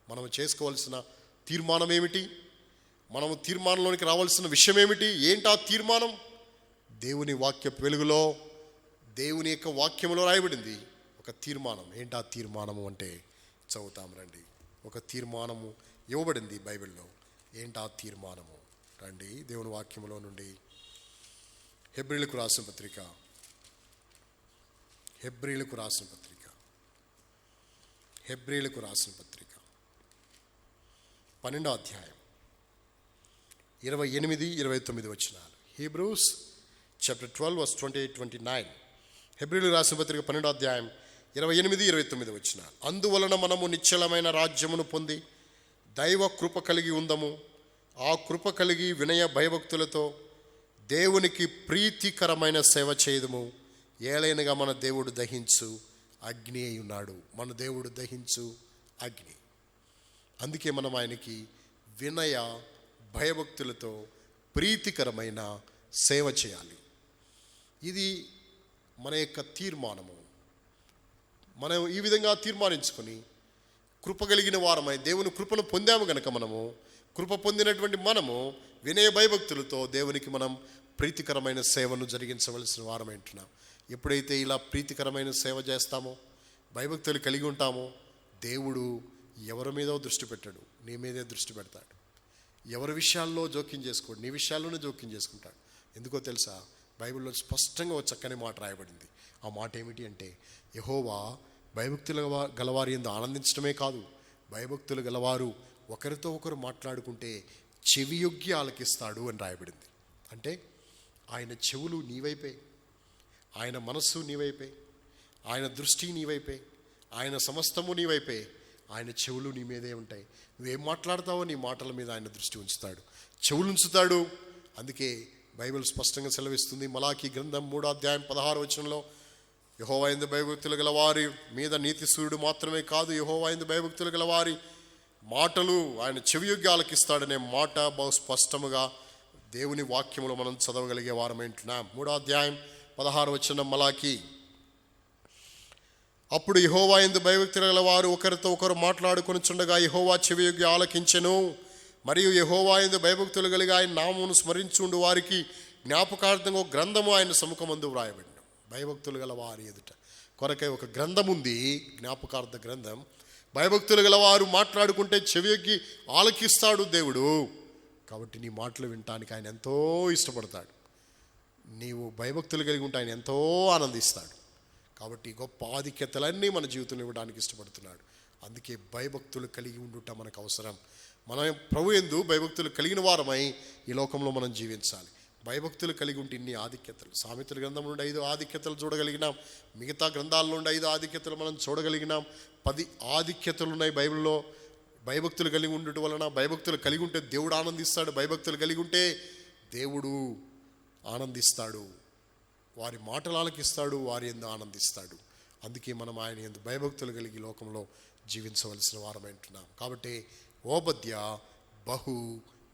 మనం చేసుకోవాల్సిన తీర్మానం ఏమిటి? మనము తీర్మానంలోనికి రావాల్సిన విషయం ఏమిటి? ఏంటి ఆ తీర్మానం? దేవుని వాక్య వెలుగులో, దేవుని యొక్క వాక్యంలో రాయబడింది ఒక తీర్మానం. ఏంటి ఆ తీర్మానము అంటే చదువుతాం రండి. ఒక తీర్మానము ఇవ్వబడింది బైబిల్లో. ఏంటి ఆ తీర్మానము? రండి దేవుని వాక్యములో నుండి హెబ్రీలకు రాసిన పత్రిక 12వ అధ్యాయం 28-29 వచనాలు. Hebrews chapter 12 verse 28-29. హెబ్రీలకు రాసిన పత్రిక 12వ అధ్యాయం 28-29 వచనాలు. అందువలన మనము నిశ్చలమైన రాజ్యమును పొంది దైవ కృప కలిగి ఉందము. ఆ కృప కలిగి వినయ భయభక్తులతో దేవునికి ప్రీతికరమైన సేవ చేయదము. ఏలైనగా మన దేవుడు దహించు అగ్ని అయి ఉన్నాడు. మన దేవుడు దహించు అగ్ని. అందుకే మనం ఆయనకి వినయ భయభక్తులతో ప్రీతికరమైన సేవ చేయాలి. ఇది మన యొక్క తీర్మానము. మనం ఈ విధంగా తీర్మానించుకొని కృప కలిగిన వారమై దేవుని కృపను పొందాము గనక, కృప పొందినటువంటి మనము వినయ భయభక్తులతో దేవునికి మనం ప్రీతికరమైన సేవను జరిగించవలసిన వారమై ఉంటున్నాం. ఎప్పుడైతే ఇలా ప్రీతికరమైన సేవ చేస్తామో, భయభక్తులు కలిగి ఉంటామో, దేవుడు ఎవరి మీదో దృష్టి పెట్టాడు, నీ మీదే దృష్టి పెడతాడు. ఎవరి విషయాల్లో జోక్యం చేసుకోడు, నీ విషయాల్లోనే జోక్యం చేసుకుంటాడు. ఎందుకో తెలుసా? బైబిల్లో స్పష్టంగా చక్కని మాట రాయబడింది. ఆ మాట ఏమిటి అంటే, యెహోవా భయభక్తులు గలవారి యందు ఆనందించడమే కాదు, భయభక్తులు గలవారు ఒకరితో ఒకరు మాట్లాడుకుంటే చెవియొగ్గి ఆలకిస్తాడు అని రాయబడింది. అంటే ఆయన చెవులు నీవైపే, ఆయన మనస్సు నీవైపే, ఆయన దృష్టి నీవైపే, ఆయన సమస్తము నీవైపే, ఆయన చెవులు నీ మీదే ఉంటాయి. నువ్వేం మాట్లాడతావో నీ మాటల మీద ఆయన దృష్టి ఉంచుతాడు, చెవులు ఉంచుతాడు. అందుకే బైబిల్ స్పష్టంగా సెలవిస్తుంది. మలాకీ గ్రంథం 3వ అధ్యాయం 16వ వచనంలో, యెహోవా యందు భయభక్తులు గల వారి మీద నీతి సూర్యుడు మాత్రమే కాదు, యెహోవా యందు భయభక్తులు గల వారి మాటలు ఆయన చెవియొగ్గి ఆలకిస్తాడనే మాట బహు స్పష్టముగా దేవుని వాక్యములో మనం చదవగలిగే వారమేంటున్నాం. 3వ అధ్యాయం 16వ వచనం మలాకీ. అప్పుడు యెహోవా యందు భయభక్తి గల వారు ఒకరితో ఒకరు మాట్లాడుకొనుచుండగా యెహోవా చెవియొగ్గి ఆలకించెను. మరియు యెహోవా యందు భయభక్తులు కలిగి ఆయన నామమును స్మరించుండు వారికి జ్ఞాపకార్థంగా ఒక గ్రంథము ఆయన సముఖమందు వ్రాయబడిన. భయభక్తులు గల వారి ఎదుట కొరకై ఒక గ్రంథం ఉంది, జ్ఞాపకార్థ గ్రంథం. భయభక్తులు గల వారు మాట్లాడుకుంటే చెవియొగ్గి ఆలకిస్తాడు దేవుడు. కాబట్టి నీ మాటలు వినటానికి ఆయన ఎంతో ఇష్టపడతాడు. నీవు భయభక్తులు కలిగి ఉంటే ఆయన ఎంతో ఆనందిస్తాడు. కాబట్టి గొప్ప ఆధిక్యతలన్నీ మన జీవితంలో ఇవ్వడానికి ఇష్టపడుతున్నాడు. అందుకే భయభక్తులు కలిగి ఉండుట మనకు అవసరం. మనం ప్రభు యందు భయభక్తులు కలిగిన వారమై ఈ లోకంలో మనం జీవించాలి. భయభక్తులు కలిగి ఉంటే ఇన్ని ఆధిక్యతలు. సామెతల గ్రంథం నుండి 5 ఆధిక్యతలు చూడగలిగినాం. మిగతా గ్రంథాల నుండి 5 ఆధిక్యతలు మనం చూడగలిగినాం. 10 ఆధిక్యతలు ఉన్నాయి బైబిల్లో. భయభక్తులు కలిగి ఉండటం వలన, భయభక్తులు కలిగి ఉంటే దేవుడు ఆనందిస్తాడు. భయభక్తులు కలిగి ఉంటే దేవుడు ఆనందిస్తాడు, వారి మాటలు ఆలకిస్తాడు, వారి యందు ఆనందిస్తాడు. అందుకే మనం ఆయన యందు భయభక్తులు కలిగి లోకంలో జీవించవలసిన వారమంటున్నాం. కాబట్టి ఓబద్య బహు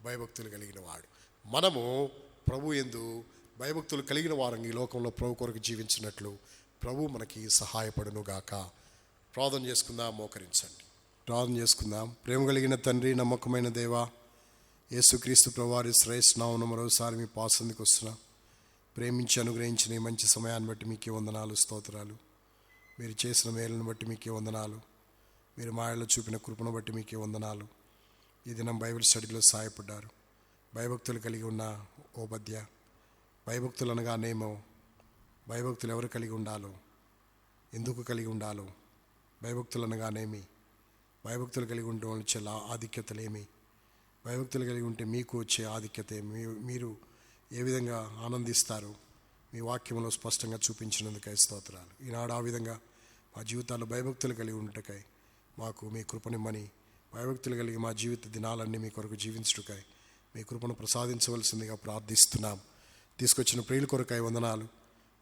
భయభక్తులు కలిగిన వాడు. మనము ప్రభు యందు భయభక్తులు కలిగిన వారం ఈ లోకంలో ప్రభు కొరకు జీవించినట్లు ప్రభు మనకి సహాయపడును గాక. ప్రార్థన చేసుకుందాం, మోకరించండి. ప్రార్థన చేసుకుందాం. ప్రేమ కలిగిన తండ్రి, నమ్మకమైన దేవా, యేసుక్రీస్తు ప్రభువారి శ్రేష్ఠ నామమున మరోసారి మీ పాసందికి వస్తున్నాం. ప్రేమించి అనుగ్రహించిన ఈ మంచి సమయాన్ని బట్టి మీకే వందనాలు, స్తోత్రాలు. మీరు చేసిన మేలును బట్టి మీకే వందనాలు. మీరు మాయలో చూపిన కృపను బట్టి మీకే వందనాలు. ఈ దినం బైబిల్ స్టడీలో సహాయపడ్డారు. భయభక్తులు కలిగి ఉన్న ఓబద్య, భయభక్తులు అనగానేమో, భయభక్తులు ఎవరు కలిగి ఉండాలో, ఎందుకు కలిగి ఉండాలో, భయభక్తులు అనగానేమి, భయభక్తులు కలిగి ఉంటే వాళ్ళు వచ్చే ఆధిక్యతలేమి, భయభక్తులు కలిగి ఉంటే మీకు వచ్చే ఆధిక్యత ఏమి, మీరు ఏ విధంగా ఆనందిస్తారు మీ వాక్యంలో స్పష్టంగా చూపించినందుకై స్తోత్రాలు. ఈనాడు ఆ విధంగా మా జీవితాల్లో భయభక్తులు కలిగి ఉండటకై మాకు మీ కృపనిమ్మని, భయభక్తులు కలిగి మా జీవిత దినాలన్నీ మీ కొరకు జీవించుటకై మీ కృపను ప్రసాదించవలసిందిగా ప్రార్థిస్తున్నాం. తీసుకొచ్చిన ప్రియుల కొరకై వందనాలు.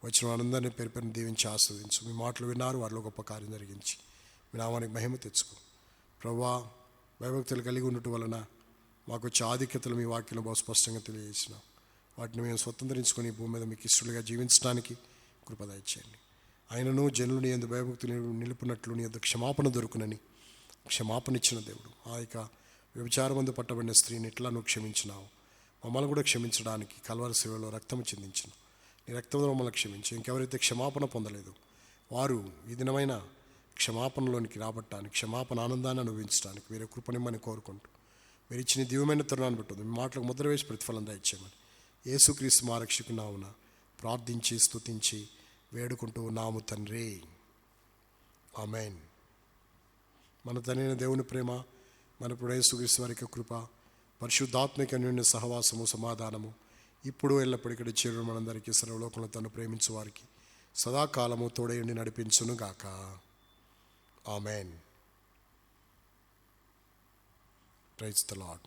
వచ్చిన వారందరినీ పేరు పేరుని దీవించి ఆస్వాదించు. మీ మాటలు విన్నారు, వారిలో గొప్ప కార్యం జరిగించి మీ నామానికి మహిమ తెచ్చుకో. ప్రభువా, భయభక్తులు కలిగి ఉండటం వలన మాకు వచ్చే ఆధిక్యతలు మీ వాక్యంలో బహు స్పష్టంగా తెలియజేసినాం. వాటిని మేము స్వతంత్రించుకొని భూమి మీద మీకు ఇష్టలుగా జీవించడానికి కృప దయచేయండి. ఆయనను జనులు నీ యందు భయభక్తులు నిలుపునట్లు నీ యందు క్షమాపణ దొరుకునని క్షమాపణ ఇచ్చిన దేవుడు. ఆ యొక్క వ్యభిచారమందు పట్టబడిన స్త్రీని ఎట్లా నువ్వు క్షమించినావు, మమ్మల్ని కూడా క్షమించడానికి కల్వరి శిలువలో రక్తము చిందించిన నీ రక్తంలో మమ్మల్ని క్షమించి, ఇంకెవరైతే క్షమాపణ పొందలేదు వారు ఈ దినమైన క్షమాపణలోనికి రాబట్టడానికి, క్షమాపణ ఆనందాన్ని అనుభవించడానికి మీరు కృపనిమ్మని కోరుకుంటూ, మీరు ఇచ్చిన దివ్యమైన తరుణాన్ని బట్టి మీ మాటలకు ముద్ర వేసి ప్రతిఫలం దయచేయమని యేసుక్రీస్తు మా రక్షకు నామున ప్రార్థించి స్తుతించి వేడుకుంటూ నాము తండ్రి, ఆమేన్. మన తండ్రి దేవుని ప్రేమ, మన ఇప్పుడు యేసుక్రీస్తు వారి కృప, పరిశుద్ధాత్మిక అన్యోన్య సహవాసము, సమాధానము ఇప్పుడు ఎల్లప్పటికీ చేరు మనందరికీ సర్వలోకంలో తను ప్రేమించు వారికి సదాకాలము తోడయుండి నడిపించును గాక. ఆమేన్. Praise the lord.